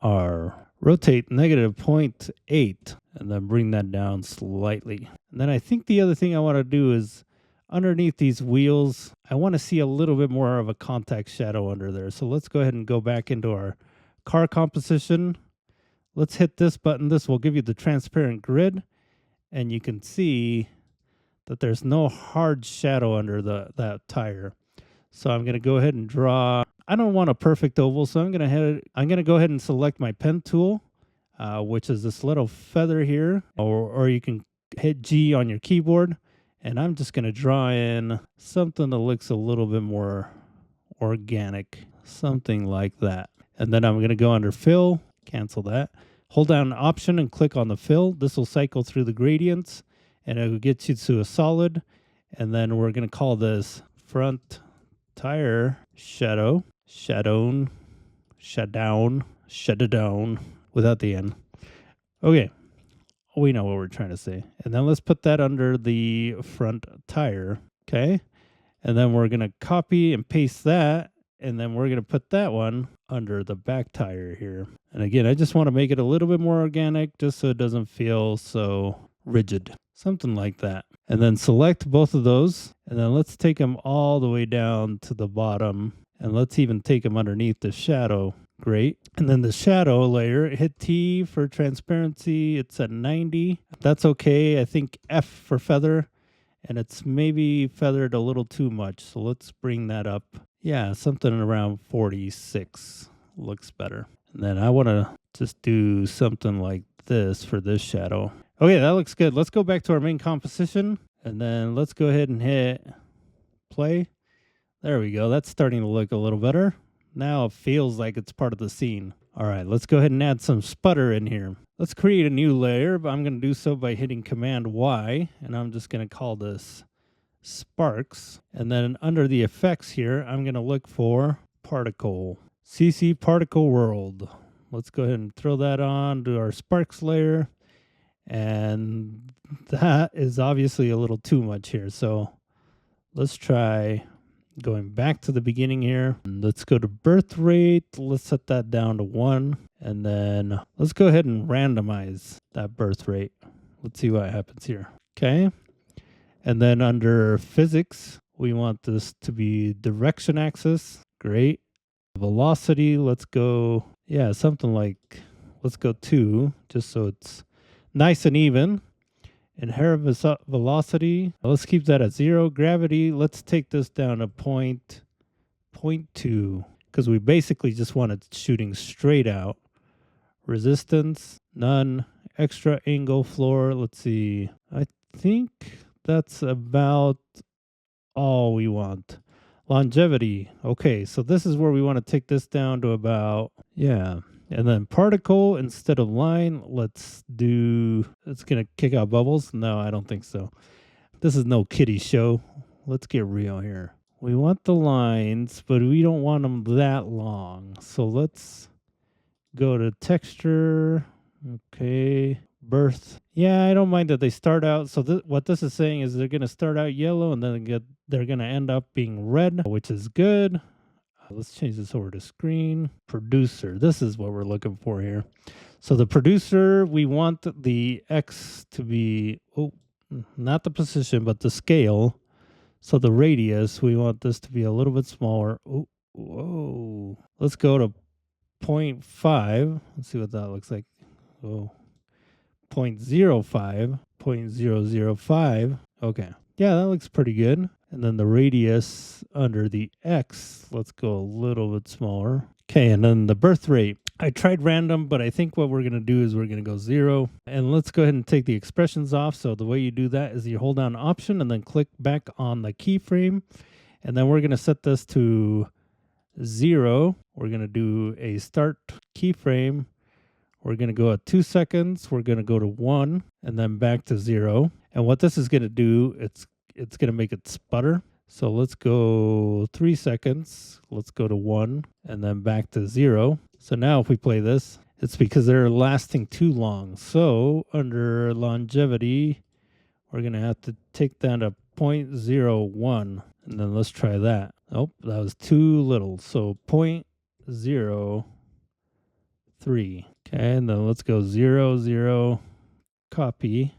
Speaker 1: R. Rotate negative 0.8, and then bring that down slightly. And then I think the other thing I want to do is underneath these wheels, I want to see a little bit more of a contact shadow under there. So let's go ahead and go back into our car composition. Let's hit this button. This will give you the transparent grid, and you can see that there's no hard shadow under that tire. So I'm going to go ahead and draw. I don't want a perfect oval, so I'm going to go ahead and select my pen tool, which is this little feather here, or you can hit G on your keyboard, and I'm just going to draw in something that looks a little bit more organic, something like that. And then I'm going to go under fill, cancel that, Hold down Option and click on the fill. This will cycle through the gradients and it will get you to a solid. And then we're going to call this front tire shadow, shadown, shutdown without the N. Okay, we know what we're trying to say. And then let's put that under the front tire. Okay, and then we're going to copy and paste that. And then we're going to put that one under the back tire here. And again, I just want to make it a little bit more organic just so it doesn't feel so rigid. Something like that. And then select both of those. And then let's take them all the way down to the bottom. And let's even take them underneath the shadow. Great. And then the shadow layer, hit T for transparency. It's at 90. That's okay. I think F for feather. And it's maybe feathered a little too much. So let's bring that up. Yeah, something around 46 looks better. And then I want to just do something like this for this shadow. Okay, that looks good. Let's go back to our main composition. And then let's go ahead and hit play. There we go. That's starting to look a little better. Now it feels like it's part of the scene. All right, let's go ahead and add some sputter in here. Let's create a new layer, but I'm going to do so by hitting Command Y. And I'm just going to call this Sparks. And then under the effects here, I'm going to look for Particle. CC Particle World. Let's go ahead and throw that on to our Sparks layer. And that is obviously a little too much here. So let's try going back to the beginning here. Let's go to birth rate. Let's set that down to 1. And then let's go ahead and randomize that birth rate. Let's see what happens here. Okay. And then under physics, we want this to be direction axis. Great. Velocity, let's go, yeah, something like, let's go 2, just so it's nice and even. Inherent velocity, let's keep that at 0. Gravity, let's take this down to 0.2, because we basically just want it shooting straight out. Resistance, none. Extra angle floor, let's see. I think that's about all we want. Longevity. Okay, so this is where we want to take this down to about, yeah. And then particle instead of line, let's do, it's going to kick out bubbles. No, I don't think so. This is no kiddie show. Let's get real here. We want the lines, but we don't want them that long. So let's go to texture. Okay. Birth. Yeah, I don't mind that they start out. So what this is saying is they're going to start out yellow and then they're going to end up being red, which is good. Let's change this over to screen. Producer. This is what we're looking for here. So the producer, we want the X to be, oh, not the position, but the scale. So the radius, we want this to be a little bit smaller. Oh, whoa. Let's go to 0.5. Let's see what that looks like. Oh. 0.05, 0.005. Okay. Yeah, that looks pretty good. And then the radius under the X, let's go a little bit smaller. Okay, and then the birth rate. I tried random, but I think what we're going to do is we're going to go 0. And let's go ahead and take the expressions off. So the way you do that is you hold down Option and then click back on the keyframe. And then we're going to set this to 0. We're going to do a start keyframe. We're going to go at 2 seconds. We're going to go to 1 and then back to 0. And what this is going to do, it's going to make it sputter. So let's go 3 seconds. Let's go to 1 and then back to 0. So now if we play this, it's because they're lasting too long. So under longevity, we're going to have to take that to 0.01. And then let's try that. Oh, that was too little. So 0.03. Okay, and then let's go 0, 0, copy,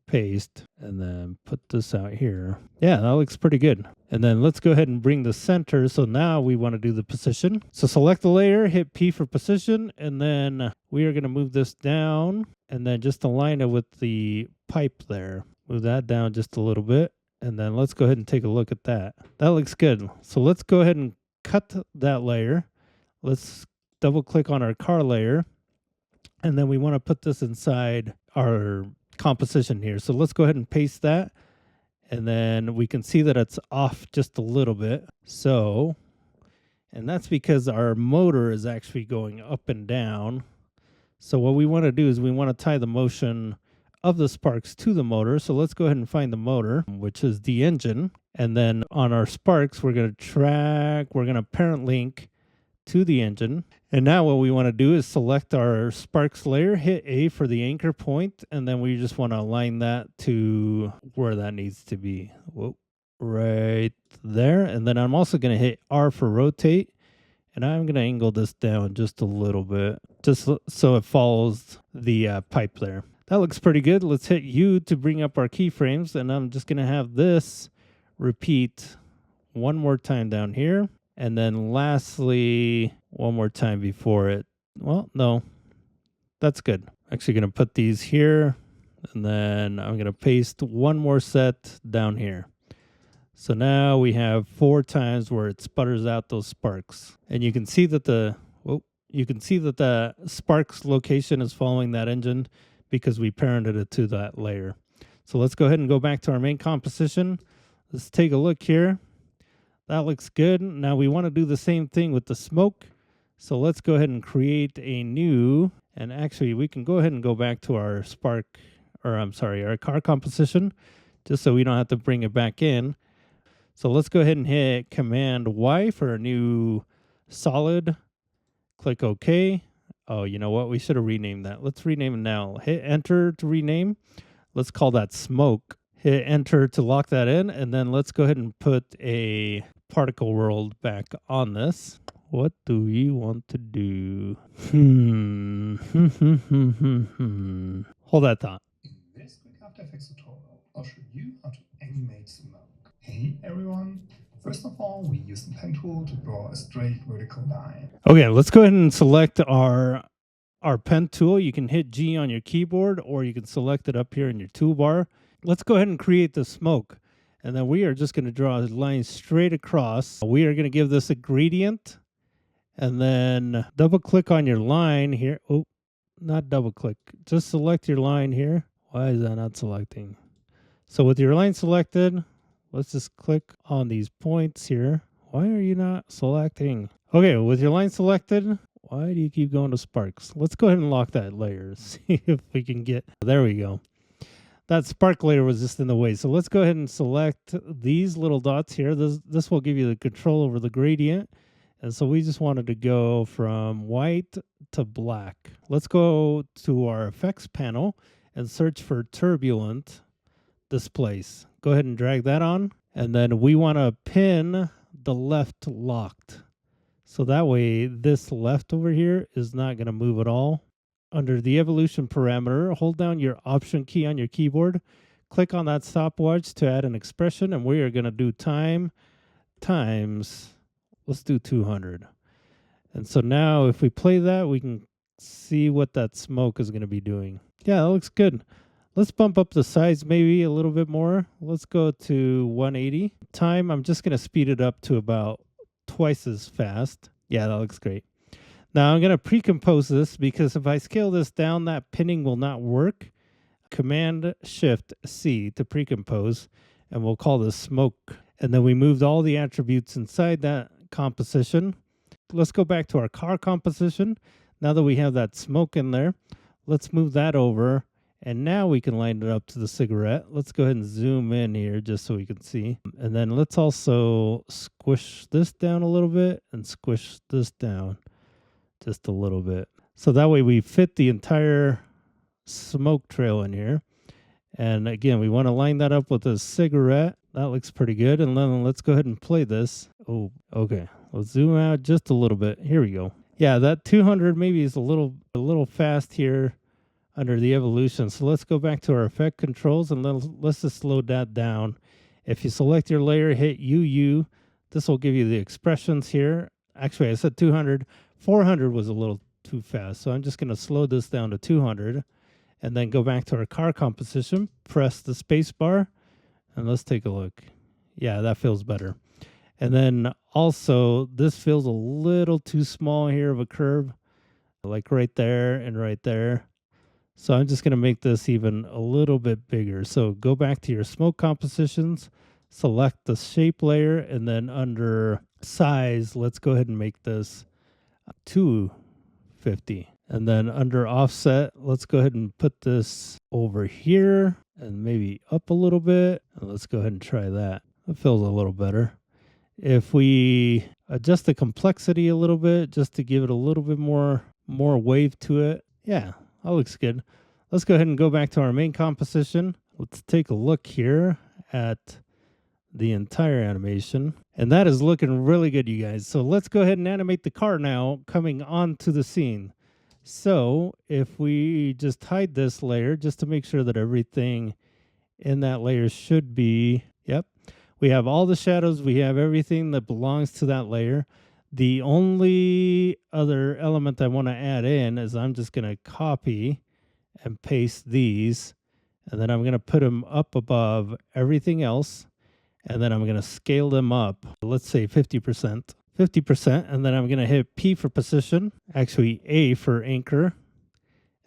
Speaker 1: paste, and then put this out here. Yeah, that looks pretty good. And then let's go ahead and bring the center. So now we want to do the position. So select the layer, hit P for position, and then we are going to move this down and then just align it with the pipe there. Move that down just a little bit. And then let's go ahead and take a look at that. That looks good. So let's go ahead and cut that layer. Let's double click on our car layer. And then we want to put this inside our composition here. So let's go ahead and paste that. And then we can see that it's off just a little bit. So, and that's because our motor is actually going up and down. So what we want to do is we want to tie the motion of the sparks to the motor. So let's go ahead and find the motor, which is the engine. And then on our sparks, we're going to parent link to the engine. And now what we want to do is select our sparks layer, hit A for the anchor point, and then we just want to align that to where that needs to be. Whoa, right there. And then I'm also going to hit R for rotate, and I'm going to angle this down just a little bit, just so it follows the pipe there. That looks pretty good. Let's hit U to bring up our keyframes, and I'm just going to have this repeat one more time down here. And then lastly, one more time before it. Well, no, that's good. Actually going to put these here, and then I'm going to paste one more set down here. So now we have 4 times where it sputters out those sparks. And you can see that the sparks location is following that engine because we parented it to that layer. So let's go ahead and go back to our main composition. Let's take a look here. That looks good. Now we want to do the same thing with the smoke. So let's go ahead and create a new, and actually we can go ahead and go back to our our car composition, just so we don't have to bring it back in. So let's go ahead and hit Command Y for a new solid. Click OK. Oh, you know what? We should have renamed that. Let's rename it now. Hit Enter to rename. Let's call that smoke. Hit Enter to lock that in, and then let's go ahead and put a particle world back on this. What do we want to do? Hold that thought.
Speaker 2: In this quick After Effects tutorial, I'll show you how to animate smoke. Hey everyone! First of all, we use the pen tool to draw a straight vertical line.
Speaker 1: Okay, let's go ahead and select our pen tool. You can hit G on your keyboard, or you can select it up here in your toolbar. Let's go ahead and create the smoke. And then we are just going to draw a line straight across. We are going to give this a gradient. And then double click on your line here. Oh, not double click. Just select your line here. Why is that not selecting? So with your line selected, let's just click on these points here. Why are you not selecting? Okay, with your line selected, why do you keep going to sparks? Let's go ahead and lock that layer. See if we can get, there we go. That spark layer was just in the way. So let's go ahead and select these little dots here. This will give you the control over the gradient. And so we just wanted to go from white to black. Let's go to our effects panel and search for turbulent displace. Go ahead and drag that on. And then we want to pin the left locked. So that way this left over here is not going to move at all. Under the evolution parameter, hold down your option key on your keyboard. Click on that stopwatch to add an expression, and we are going to do time times, let's do 200. And so now if we play that, we can see what that smoke is going to be doing. Yeah, that looks good. Let's bump up the size maybe a little bit more. Let's go to 180. Time, I'm just going to speed it up to about twice as fast. Yeah, that looks great. Now I'm going to pre-compose this because if I scale this down, that pinning will not work. Command Shift C to pre-compose, and we'll call this smoke. And then we moved all the attributes inside that composition. Let's go back to our car composition. Now that we have that smoke in there, let's move that over. And now we can line it up to the cigarette. Let's go ahead and zoom in here just so we can see. And then let's also squish this down a little bit and squish this down just a little bit. So that way we fit the entire smoke trail in here. And again, we want to line that up with a cigarette. That looks pretty good. And then let's go ahead and play this. Oh, okay. Let's zoom out just a little bit. Here we go. Yeah, that 200 maybe is a little fast here under the evolution. So let's go back to our effect controls and let's just slow that down. If you select your layer, hit UU, this will give you the expressions here. Actually, I said 200. 400 was a little too fast. So I'm just going to slow this down to 200 and then go back to our car composition, press the space bar, and let's take a look. Yeah, that feels better. And then also, this feels a little too small here of a curve, like right there and right there. So I'm just going to make this even a little bit bigger. So go back to your smoke compositions, select the shape layer, and then under size, let's go ahead and make this 250. And then under offset, let's go ahead and put this over here and maybe up a little bit. And let's go ahead and try that. It feels a little better. If we adjust the complexity a little bit, just to give it a little bit more wave to it. Yeah, that looks good. Let's go ahead and go back to our main composition. Let's take a look here at the entire animation. And that is looking really good, you guys. So let's go ahead and animate the car now coming onto the scene. So if we just hide this layer just to make sure that everything in that layer should be, yep. We have all the shadows. We have everything that belongs to that layer. The only other element I want to add in is I'm just going to copy and paste these. And then I'm going to put them up above everything else. And then I'm going to scale them up. Let's say 50%. 50%. And then I'm going to hit P for position. Actually, A for anchor.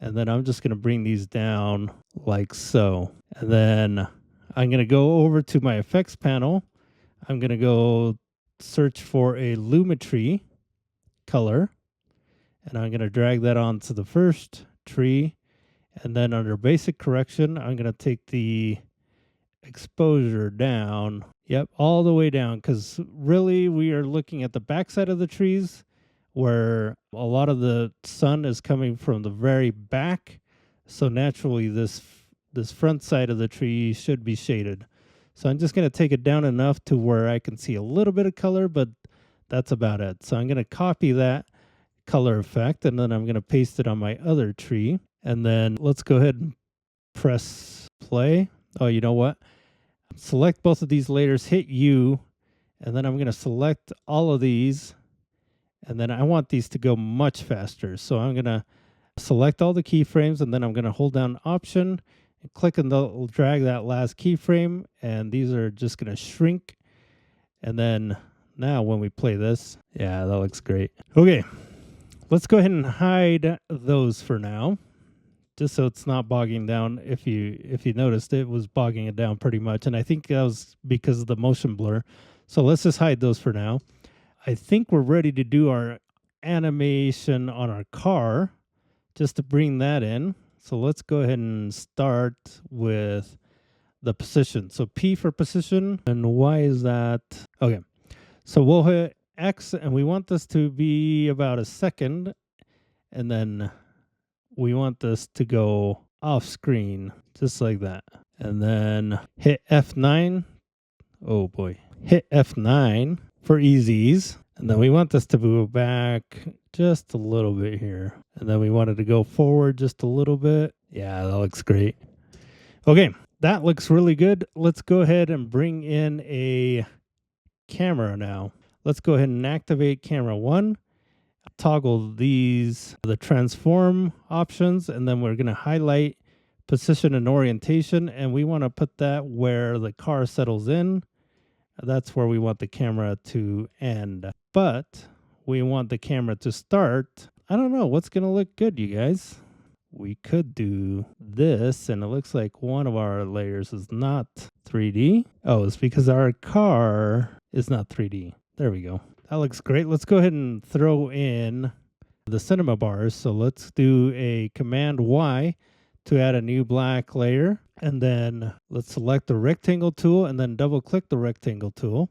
Speaker 1: And then I'm just going to bring these down like so. And then I'm going to go over to my effects panel. I'm going to go search for a lumetri color. And I'm going to drag that onto the first tree. And then under basic correction, I'm going to take the exposure down. Yep, all the way down. Because really, we are looking at the backside of the trees where a lot of the sun is coming from the very back. So naturally, this front side of the tree should be shaded. So I'm just going to take it down enough to where I can see a little bit of color, but that's about it. So I'm going to copy that color effect, and then I'm going to paste it on my other tree. And then let's go ahead and press play. Oh, you know what? Select both of these layers, hit U, and then I'm going to select all of these. And then I want these to go much faster. So I'm going to select all the keyframes, and then I'm going to hold down Option and click and drag that last keyframe. And these are just going to shrink. And then now when we play this, yeah, that looks great. Okay, let's go ahead and hide those for now, just so it's not bogging down. If you noticed, it was bogging it down pretty much. And I think that was because of the motion blur. So let's just hide those for now. I think we're ready to do our animation on our car, just to bring that in. So let's go ahead and start with the position. So P for position. And why is that? Okay. So we'll hit X, and we want this to be about a second. And then we want this to go off screen, just like that. And then hit F9. Oh boy. Hit F9 for easies. And then we want this to go back just a little bit here. And then we want it to go forward just a little bit. Yeah, that looks great. Okay, that looks really good. Let's go ahead and bring in a camera now. Let's go ahead and activate camera 1. Toggle the transform options, and then we're going to highlight position and orientation, and we want to put that where the car settles in. That's where we want the camera to end, but we want the camera to start. I don't know what's going to look good, you guys. We could do this, and it looks like one of our layers is not 3D. Oh, it's because our car is not 3D. There we go. That looks great. Let's go ahead and throw in the cinema bars. So let's do a Command Y to add a new black layer. And then let's select the rectangle tool and then double click the rectangle tool.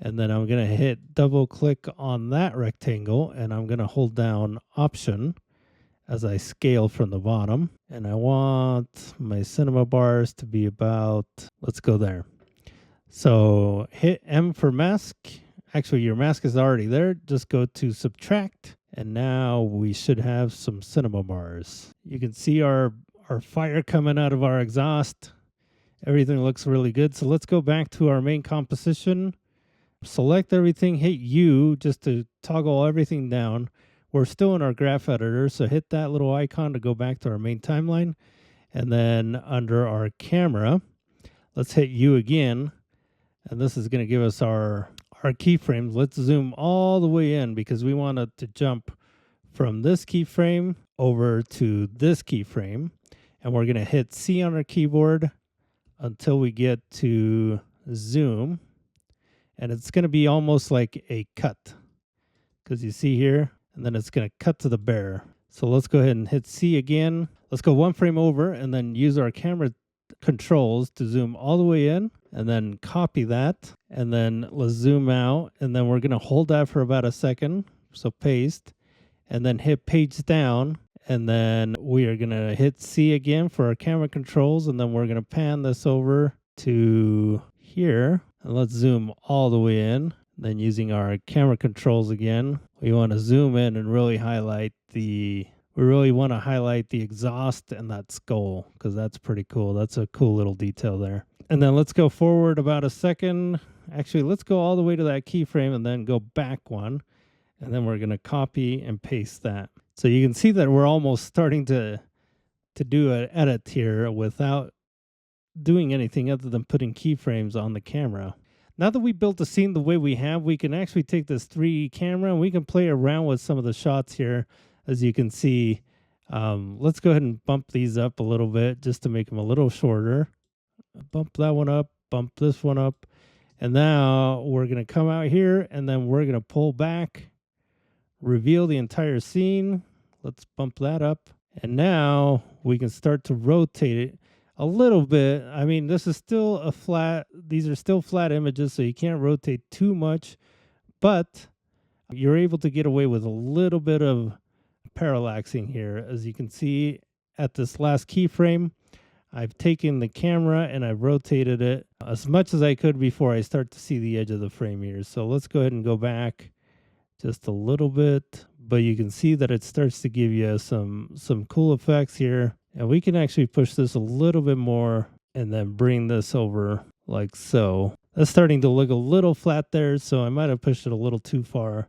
Speaker 1: And then I'm going to hit double click on that rectangle, and I'm going to hold down Option as I scale from the bottom. And I want my cinema bars to be about, let's go there. So hit M for mask. Actually, your mask is already there. Just go to subtract. And now we should have some cinema bars. You can see our fire coming out of our exhaust. Everything looks really good. So let's go back to our main composition. Select everything, hit U just to toggle everything down. We're still in our graph editor, so hit that little icon to go back to our main timeline. And then under our camera, let's hit U again. And this is going to give us our keyframes. Let's zoom all the way in because we want it to jump from this keyframe over to this keyframe. And we're going to hit C on our keyboard until we get to zoom. And it's going to be almost like a cut, because you see here, and then it's going to cut to the bear. So let's go ahead and hit C again. Let's go one frame over and then use our camera controls to zoom all the way in and then copy that. And then let's zoom out and then we're going to hold that for about a second. So paste and then hit page down. And then we are going to hit C again for our camera controls. And then we're going to pan this over to here. And let's zoom all the way in. Then using our camera controls again, we want to zoom in and really highlight the exhaust and that skull because that's pretty cool. That's a cool little detail there. And then let's go forward about a second. Actually, let's go all the way to that keyframe and then go back one. And then we're going to copy and paste that. So you can see that we're almost starting to do an edit here without doing anything other than putting keyframes on the camera. Now that we built the scene the way we have, we can actually take this 3D camera and we can play around with some of the shots here. As you can see, let's go ahead and bump these up a little bit just to make them a little shorter. Bump that one up, bump this one up. And now we're going to come out here and then we're going to pull back, reveal the entire scene. Let's bump that up. And now we can start to rotate it a little bit. I mean, this is still these are still flat images, so you can't rotate too much, but you're able to get away with a little bit of parallaxing here. As you can see at this last keyframe, I've taken the camera and I've rotated it as much as I could before I start to see the edge of the frame here. So let's go ahead and go back just a little bit, but you can see that it starts to give you some cool effects here. And we can actually push this a little bit more and then bring this over like so. That's starting to look a little flat there, so I might have pushed it a little too far.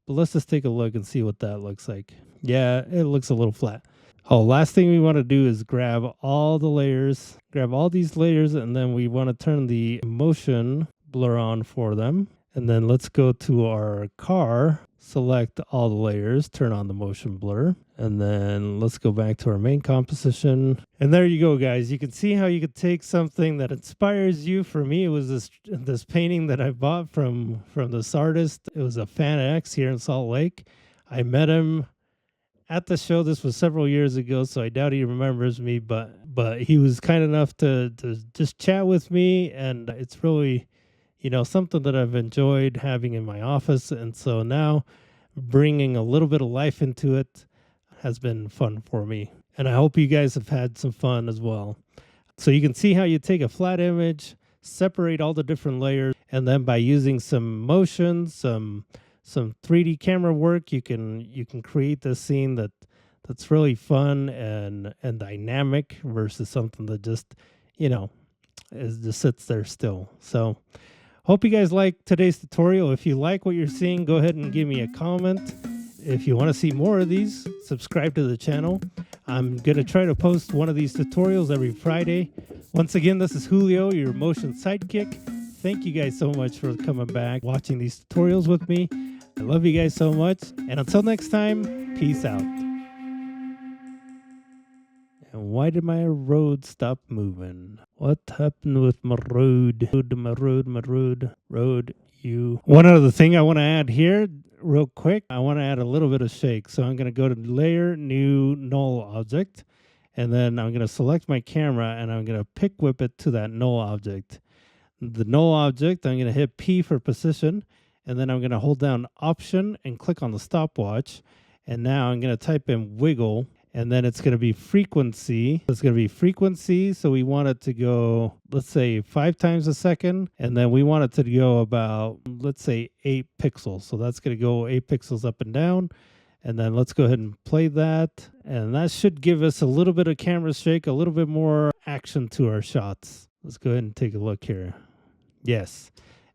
Speaker 1: But let's just take a look and see what that looks like. Yeah, it looks a little flat. Oh, last thing we want to do is grab all the layers, grab all these layers, and then we want to turn the motion blur on for them. And then let's go to our car, select all the layers, turn on the motion blur, and then let's go back to our main composition. And there you go, guys. You can see how you could take something that inspires you. For me, it was this painting that I bought from this artist. It was a Fan X here in Salt Lake. I met him at the show. This was several years ago, so I doubt he remembers me, but he was kind enough to just chat with me, and it's really, something that I've enjoyed having in my office. And so now bringing a little bit of life into it has been fun for me. And I hope you guys have had some fun as well. So you can see how you take a flat image, separate all the different layers, and then by using some motion, some 3D camera work, you can create this scene that's really fun and dynamic versus something that just, just sits there still. So hope you guys like today's tutorial. If you like what you're seeing, go ahead and give me a comment. If you want to see more of these, subscribe to the channel. I'm going to try to post one of these tutorials every Friday. Once again, this is Julio, your motion sidekick. Thank you guys so much for coming back, watching these tutorials with me. I love you guys so much. And until next time, peace out. And why did my road stop moving? What happened with my road? My road, you. One other thing I want to add here, real quick, I want to add a little bit of shake. So I'm going to go to Layer, New, Null Object. And then I'm going to select my camera and I'm going to pick whip it to that null object. The null object, I'm going to hit P for position. And then I'm going to hold down Option and click on the stopwatch. And now I'm going to type in wiggle. And then it's going to be frequency. It's going to be frequency. So we want it to go, let's say 5 times a second. And then we want it to go about, let's say 8 pixels. So that's going to go 8 pixels up and down. And then let's go ahead and play that. And that should give us a little bit of camera shake, a little bit more action to our shots. Let's go ahead and take a look here. Yes.